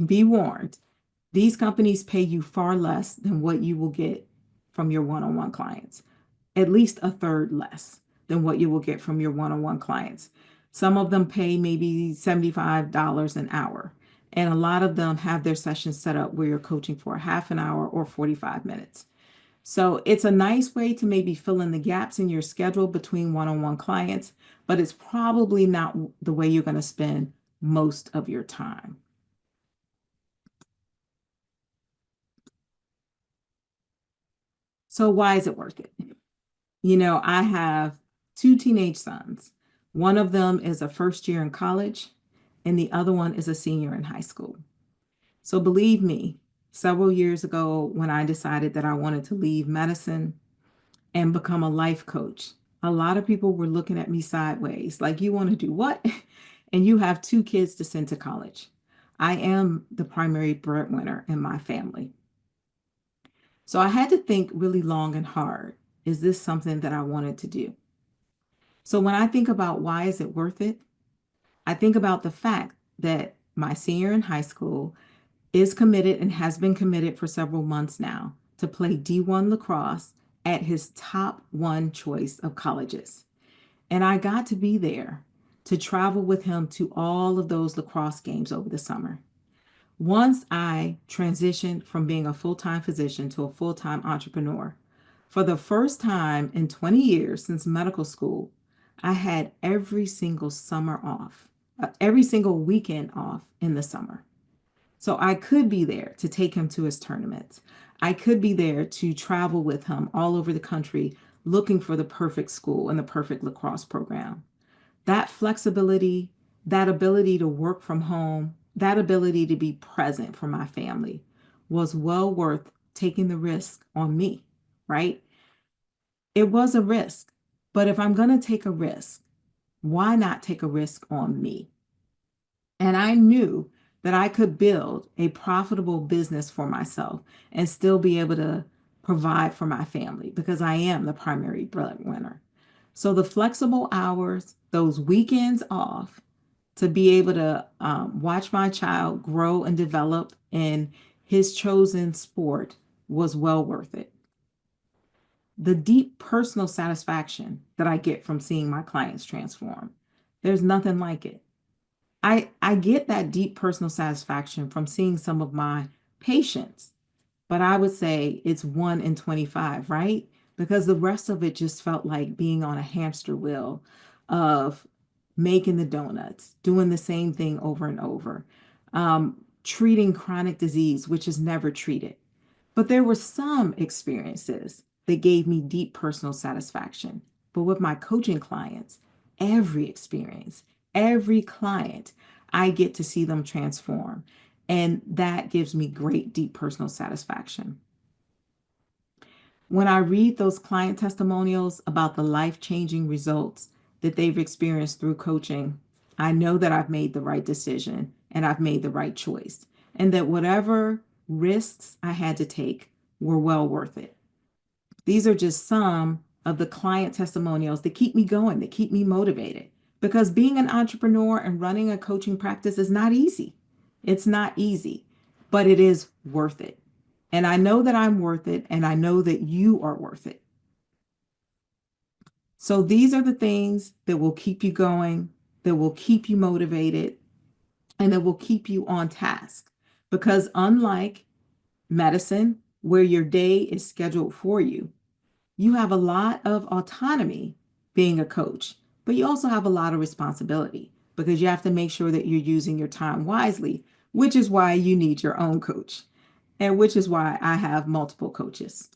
be warned, these companies pay you far less than what you will get from your one-on-one clients, at least a third less than what you will get from your one-on-one clients. Some of them pay maybe $75 an hour, and a lot of them have their sessions set up where you're coaching for a half an hour or 45 minutes. So it's a nice way to maybe fill in the gaps in your schedule between one-on-one clients, but it's probably not the way you're going to spend most of your time. So why is it worth it? You know, I have two teenage sons. One of them is a first year in college, and the other one is a senior in high school. So believe me, several years ago, when I decided that I wanted to leave medicine and become a life coach, a lot of people were looking at me sideways, like, you want to do what? And you have two kids to send to college. I am the primary breadwinner in my family. So I had to think really long and hard. Is this something that I wanted to do? So when I think about why is it worth it, I think about the fact that my senior in high school is committed and has been committed for several months now to play D1 lacrosse at his top one choice of colleges. And I got to be there to travel with him to all of those lacrosse games over the summer. Once I transitioned from being a full-time physician to a full-time entrepreneur, for the first time in 20 years since medical school, I had every single summer off, every single weekend off in the summer. So I could be there to take him to his tournaments. I could be there to travel with him all over the country looking for the perfect school and the perfect lacrosse program. That flexibility, that ability to work from home, that ability to be present for my family was well worth taking the risk on me, right? It was a risk, but if I'm going to take a risk, why not take a risk on me? And I knew that I could build a profitable business for myself and still be able to provide for my family because I am the primary breadwinner. So the flexible hours, those weekends off, to be able to watch my child grow and develop in his chosen sport was well worth it. The deep personal satisfaction that I get from seeing my clients transform, there's nothing like it. I get that deep personal satisfaction from seeing some of my patients, but I would say it's 1 in 25, right? Because the rest of it just felt like being on a hamster wheel of making the donuts, doing the same thing over and over, treating chronic disease, which is never treated. But there were some experiences that gave me deep personal satisfaction. But with my coaching clients, every experience, every client, I get to see them transform. And that gives me great, deep personal satisfaction. When I read those client testimonials about the life-changing results that they've experienced through coaching, I know that I've made the right decision and I've made the right choice, and that whatever risks I had to take were well worth it. These are just some of the client testimonials that keep me going, that keep me motivated. Because being an entrepreneur and running a coaching practice is not easy. It's not easy, but it is worth it. And I know that I'm worth it, and I know that you are worth it. So these are the things that will keep you going, that will keep you motivated, and that will keep you on task. Because unlike medicine, where your day is scheduled for you, you have a lot of autonomy being a coach, but you also have a lot of responsibility because you have to make sure that you're using your time wisely, which is why you need your own coach, and which is why I have multiple coaches.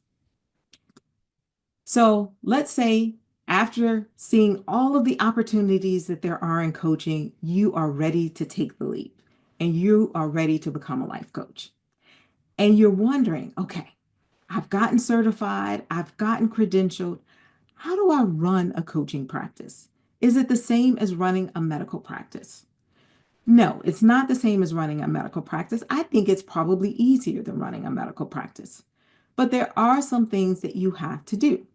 So let's say after seeing all of the opportunities that there are in coaching, you are ready to take the leap and you are ready to become a life coach. And you're wondering, okay, I've gotten certified, I've gotten credentialed. How do I run a coaching practice? Is it the same as running a medical practice? No, it's not the same as running a medical practice. I think it's probably easier than running a medical practice. But there are some things that you have to do.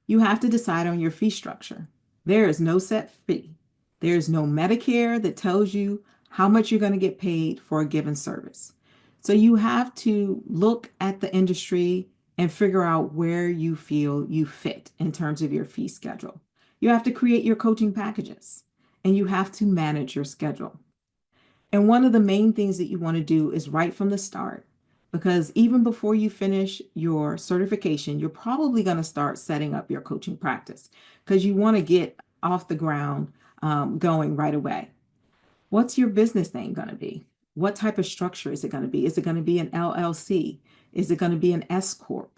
You have to decide on your fee structure. There is no set fee. There's no Medicare that tells you how much you're going to get paid for a given service. So you have to look at the industry and figure out where you feel you fit in terms of your fee schedule. You have to create your coaching packages and you have to manage your schedule. And one of the main things that you want to do is right from the start, because even before you finish your certification, you're probably going to start setting up your coaching practice because you want to get off the ground going right away. What's your business name going to be? What type of structure is it going to be? Is it going to be an LLC? Is it going to be an S Corp?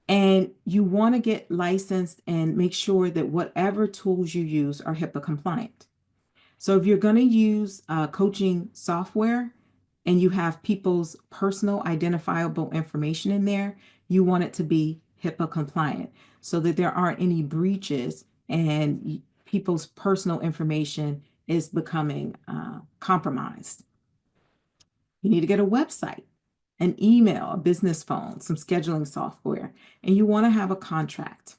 And you want to get licensed and make sure that whatever tools you use are HIPAA compliant. So if you're going to use coaching software and you have people's personal identifiable information in there, you want it to be HIPAA compliant so that there aren't any breaches and people's personal information is becoming compromised. You need to get a website, an email, a business phone, some scheduling software, and you want to have a contract.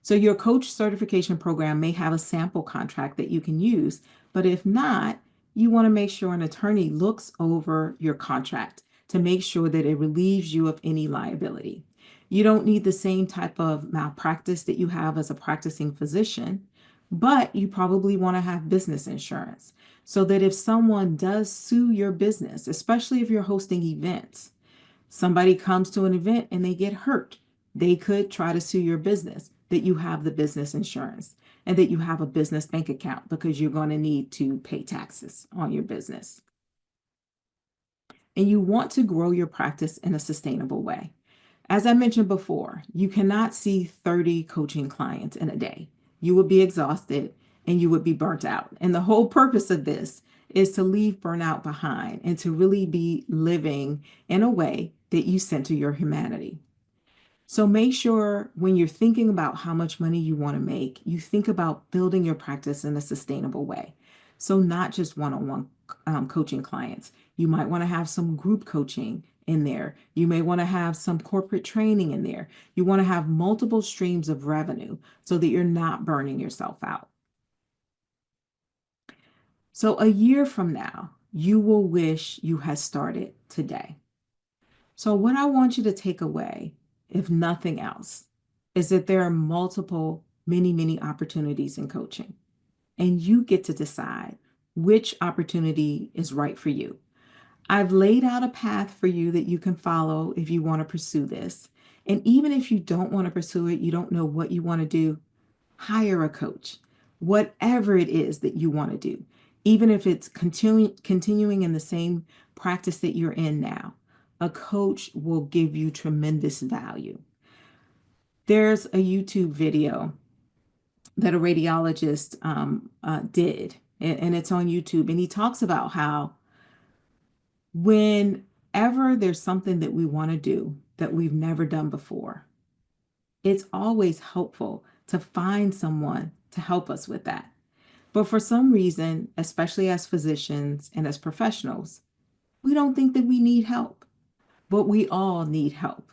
So your coach certification program may have a sample contract that you can use, but if not, you want to make sure an attorney looks over your contract to make sure that it relieves you of any liability. You don't need the same type of malpractice that you have as a practicing physician, but you probably want to have business insurance so that if someone does sue your business, especially if you're hosting events, somebody comes to an event and they get hurt, they could try to sue your business, that you have the business insurance and that you have a business bank account because you're going to need to pay taxes on your business. And you want to grow your practice in a sustainable way. As I mentioned before, you cannot see 30 coaching clients in a day. You would be exhausted and you would be burnt out. And the whole purpose of this is to leave burnout behind and to really be living in a way that you center your humanity. So make sure when you're thinking about how much money you want to make, you think about building your practice in a sustainable way. So not just one-on-one coaching clients. You might want to have some group coaching in there. You may want to have some corporate training in there. You want to have multiple streams of revenue so that you're not burning yourself out. So a year from now, you will wish you had started today. So, what I want you to take away, if nothing else, is that there are multiple, many, many opportunities in coaching, and you get to decide which opportunity is right for you. I've laid out a path for you that you can follow if you want to pursue this. And even if you don't want to pursue it, you don't know what you want to do, hire a coach, whatever it is that you want to do, even if it's continuing in the same practice that you're in now. A coach will give you tremendous value. There's a YouTube video that a radiologist did, and it's on YouTube, and he talks about how whenever there's something that we want to do that we've never done before, it's always helpful to find someone to help us with that. But for some reason, especially as physicians and as professionals, we don't think that we need help, but we all need help.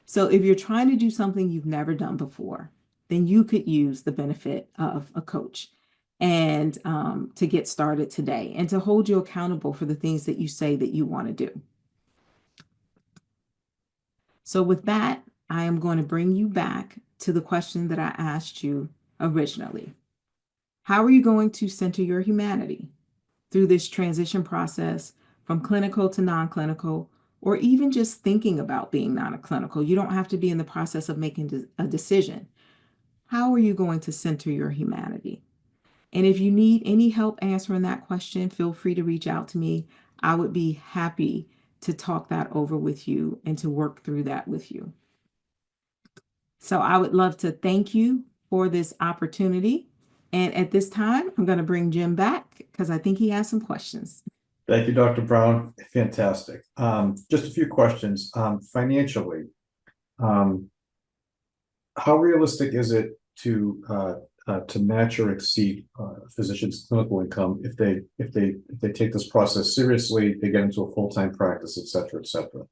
So if you're trying to do something you've never done before, then you could use the benefit of a coach and to get started today and to hold you accountable for the things that you say that you want to do. So with that, I am going to bring you back to the question that I asked you originally. How are you going to center your humanity through this transition process from clinical to non-clinical, or even just thinking about being non-clinical? You don't have to be in the process of making a decision. How are you going to center your humanity? And if you need any help answering that question, feel free to reach out to me. I would be happy to talk that over with you and to work through that with you. So I would love to thank you for this opportunity. And at this time, I'm going to bring Jim back because I think he has some questions. Thank you, Dr. Brown. Fantastic. Just a few questions. Financially, how realistic is it to match or exceed physicians' clinical income if they take this process seriously, they get into a full-time practice, et cetera, et cetera?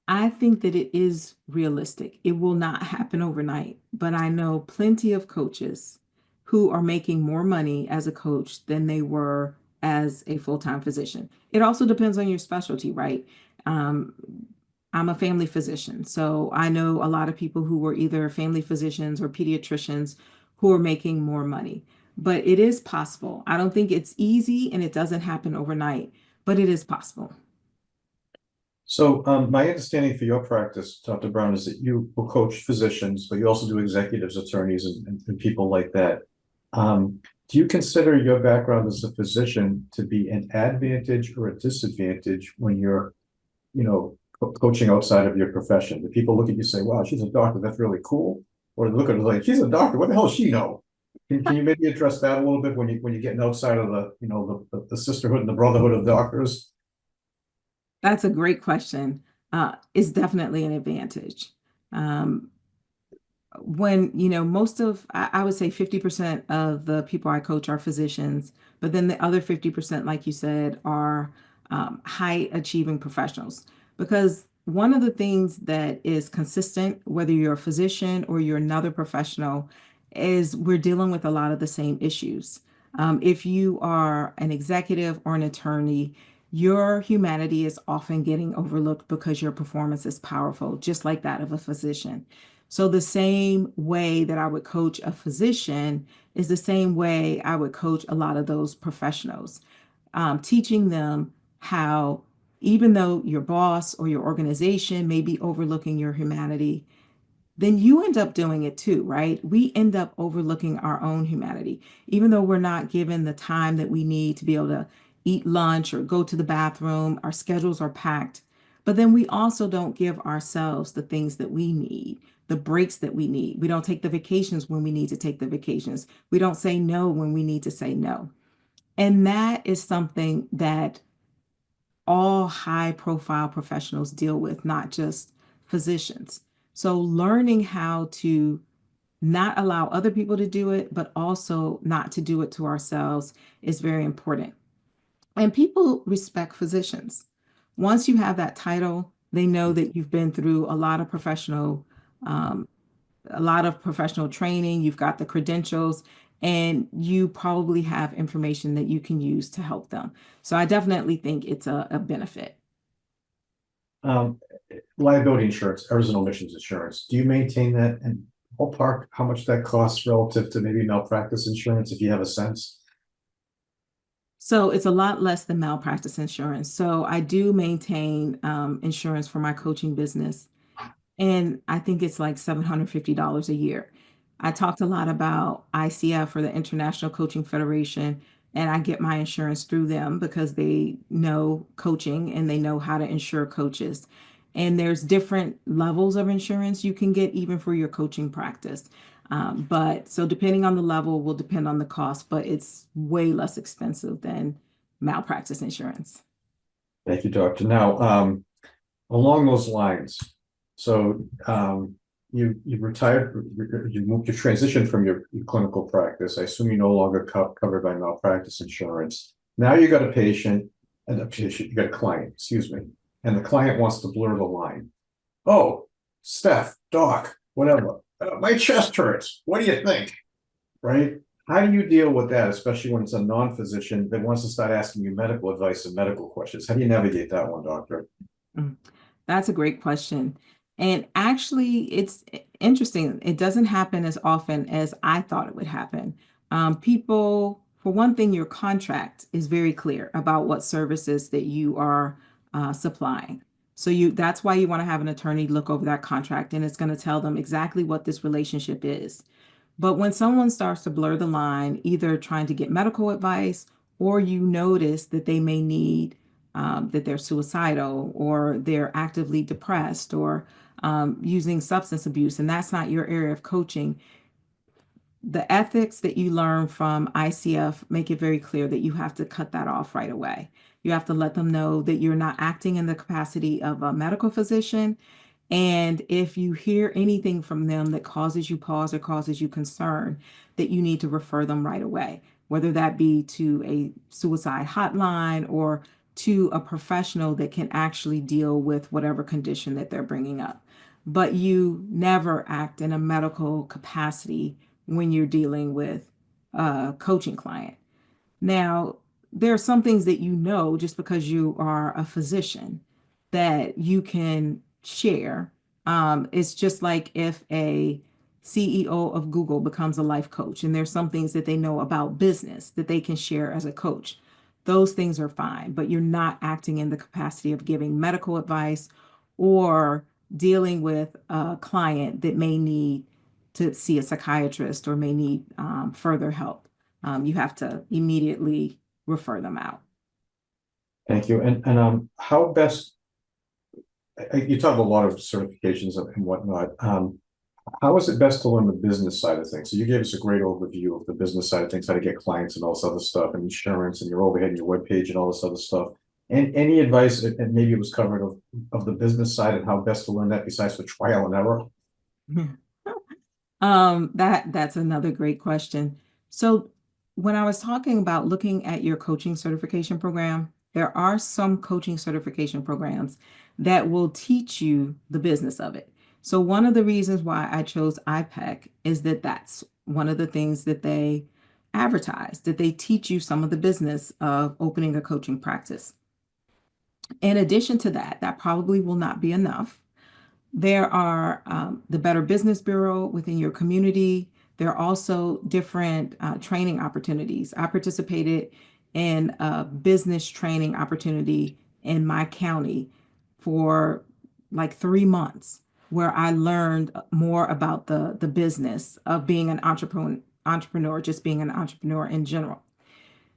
I think that it is realistic. It will not happen overnight, but I know plenty of coaches who are making more money as a coach than they were as a full-time physician. It also depends on your specialty, right? Um, I'm a family physician, so I know a lot of people who were either family physicians or pediatricians who are making more money. But it is possible. I don't think it's easy and it doesn't happen overnight, but it is possible. So my understanding for your practice, Dr. Brown, is that you will coach physicians, but you also do executives, attorneys, and people like that. Do you consider your background as a physician to be an advantage or a disadvantage when you're, coaching outside of your profession? Do people look at you and say, wow, she's a doctor, that's really cool? Or they look at her like, she's a doctor, what the hell does she know? Can you maybe address that a little bit when you're getting outside of the sisterhood and the brotherhood of doctors? That's a great question. It's definitely an advantage. Um, most of, I would say 50% of the people I coach are physicians, but then the other 50%, like you said, are high achieving professionals. Because one of the things that is consistent, whether you're a physician or you're another professional, is we're dealing with a lot of the same issues. If you are an executive or an attorney, your humanity is often getting overlooked because your performance is powerful, just like that of a physician. So the same way that I would coach a physician is the same way I would coach a lot of those professionals, teaching them how, even though your boss or your organization may be overlooking your humanity, then you end up doing it too, right? We end up overlooking our own humanity, even though we're not given the time that we need to be able to eat lunch or go to the bathroom. Our schedules are packed. But then we also don't give ourselves the things that we need, the breaks that we need. We don't take the vacations when we need to take the vacations. We don't say no when we need to say no. And that is something that all high profile professionals deal with, not just physicians. So learning how to not allow other people to do it, but also not to do it to ourselves is very important. And people respect physicians. Once you have that title, they know that you've been through um, a lot of professional training, you've got the credentials, and you probably have information that you can use to help them. So I definitely think it's a benefit. Um, liability insurance, errors and omissions insurance, do you maintain that and ballpark how much that costs relative to maybe malpractice insurance, if you have a sense? So it's a lot less than malpractice insurance. So I do maintain insurance for my coaching business, and I think it's like $750 a year. I talked a lot about ICF, or the International Coaching Federation, and I get my insurance through them because they know coaching and they know how to insure coaches. And there's different levels of insurance you can get even for your coaching practice. But so depending on the level will depend on the cost, but it's way less expensive than malpractice insurance. Thank you, Doctor. Now, along those lines, so you retired, you moved to transition from your clinical practice. I assume you're no longer covered by malpractice insurance. Now you got a patient, and a patient, you got a client, excuse me, and the client wants to blur the line. Oh, Steph, Doc, whatever. My chest hurts. What do you think? Right? How do you deal with that, especially when it's a non-physician that wants to start asking you medical advice and medical questions? How do you navigate that one, doctor? Mm, That's a great question. And actually, it's interesting. It doesn't happen as often as I thought it would happen. People, for one thing, your contract is very clear about what services that you are supplying. So that's why you want to have an attorney look over that contract, and it's going to tell them exactly what this relationship is. But when someone starts to blur the line, either trying to get medical advice, or you notice that they may need, that they're suicidal, or they're actively depressed, or using substance abuse, and that's not your area of coaching, the ethics that you learn from ICF make it very clear that you have to cut that off right away. You have to let them know that you're not acting in the capacity of a medical physician, and if you hear anything from them that causes you pause or causes you concern, that you need to refer them right away, whether that be to a suicide hotline or to a professional that can actually deal with whatever condition that they're bringing up. But you never act in a medical capacity when you're dealing with a coaching client. Now, there are some things that you know just because you are a physician that you can share. It's just like if a CEO of Google becomes a life coach, and there's some things that they know about business that they can share as a coach. Those things are fine, but you're not acting in the capacity of giving medical advice or dealing with a client that may need to see a psychiatrist or may need further help. You have to immediately refer them out. Thank you. And how best you talk about a lot of certifications and whatnot. How is it best to learn the business side of things? So you gave us a great overview of the business side of things, how to get clients and all this other stuff, and insurance and your overhead and your webpage and all this other stuff. And any advice, and maybe it was covered of the business side and how best to learn that besides the trial and error? That's another great question. So when I was talking about looking at your coaching certification program, there are some coaching certification programs that will teach you the business of it. So one of the reasons why I chose IPEC is that that's one of the things that they advertise, that they teach you some of the business of opening a coaching practice. In addition to that, that probably will not be enough. There are the Better Business Bureau within your community. There are also different training opportunities. I participated in a business training opportunity in my county for like 3 months, where I learned more about the business of being an entrepreneur, just being an entrepreneur in general.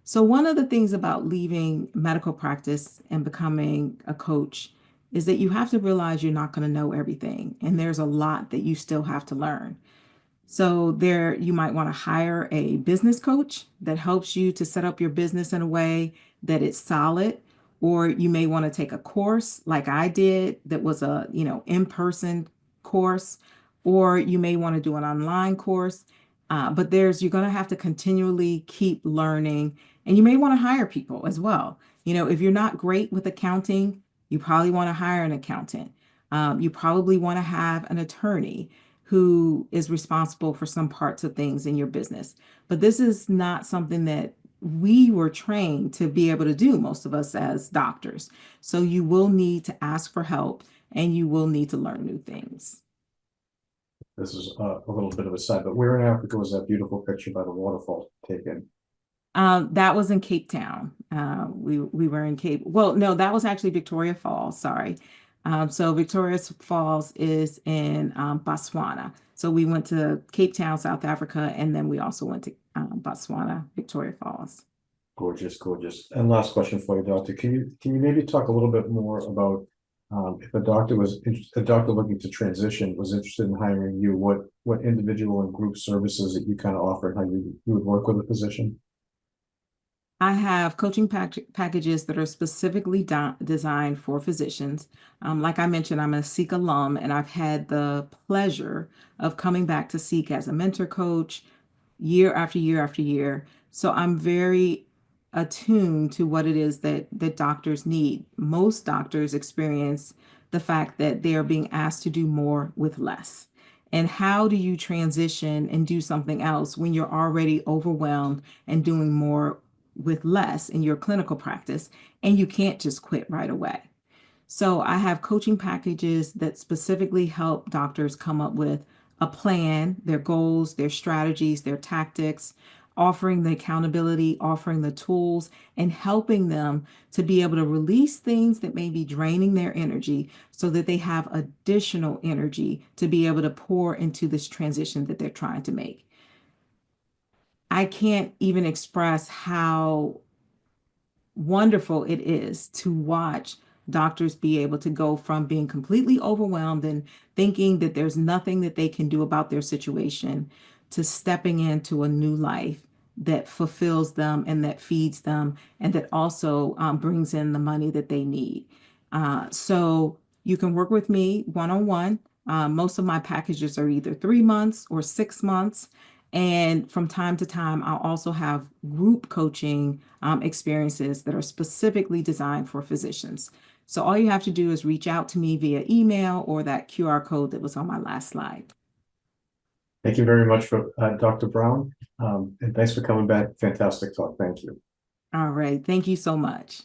So one of the things about leaving medical practice and becoming a coach is that you have to realize you're not going to know everything, and there's a lot that you still have to learn. So there, you might want to hire a business coach that helps you to set up your business in a way that it's solid, or you may want to take a course like I did that was a, in-person course, or you may want to do an online course. But you're going to have to continually keep learning, and you may want to hire people as well. If you're not great with accounting, you probably want to hire an accountant. You probably want to have an attorney. who is responsible for some parts of things in your business. But this is not something that we were trained to be able to do, most of us as doctors. So you will need to ask for help and you will need to learn new things. This is a little bit of a side, but where in Africa was that beautiful picture by the waterfall taken? That was in Cape Town. We were in Cape. Well, no, that was actually Victoria Falls. Sorry. So Victoria Falls is in Botswana. So we went to Cape Town, South Africa, and then we also went to Botswana, Victoria Falls. Gorgeous, gorgeous. And last question for you, doctor. Can you maybe talk a little bit more about if a doctor looking to transition was interested in hiring you, what individual and group services that you kind of offer and how you would work with a physician? I have coaching packages that are specifically designed for physicians. Like I mentioned, I'm a Seek alum, and I've had the pleasure of coming back to Seek as a mentor coach year after year after year. So I'm very attuned to what it is that doctors need. Most doctors experience the fact that they are being asked to do more with less. And how do you transition and do something else when you're already overwhelmed and doing more with less in your clinical practice, and you can't just quit right away? So I have coaching packages that specifically help doctors come up with a plan, their goals, their strategies, their tactics, offering the accountability, offering the tools, and helping them to be able to release things that may be draining their energy so that they have additional energy to be able to pour into this transition that they're trying to make. I can't even express how wonderful it is to watch doctors be able to go from being completely overwhelmed and thinking that there's nothing that they can do about their situation to stepping into a new life that fulfills them and that feeds them and that also brings in the money that they need. So you can work with me one-on-one. Most of my packages are either 3 months or 6 months. And from time to time, I'll also have group coaching experiences that are specifically designed for physicians. So all you have to do is reach out to me via email or that QR code that was on my last slide. Thank you very much for Dr. Brown. And thanks for coming back. Fantastic talk. Thank you. All right. Thank you so much.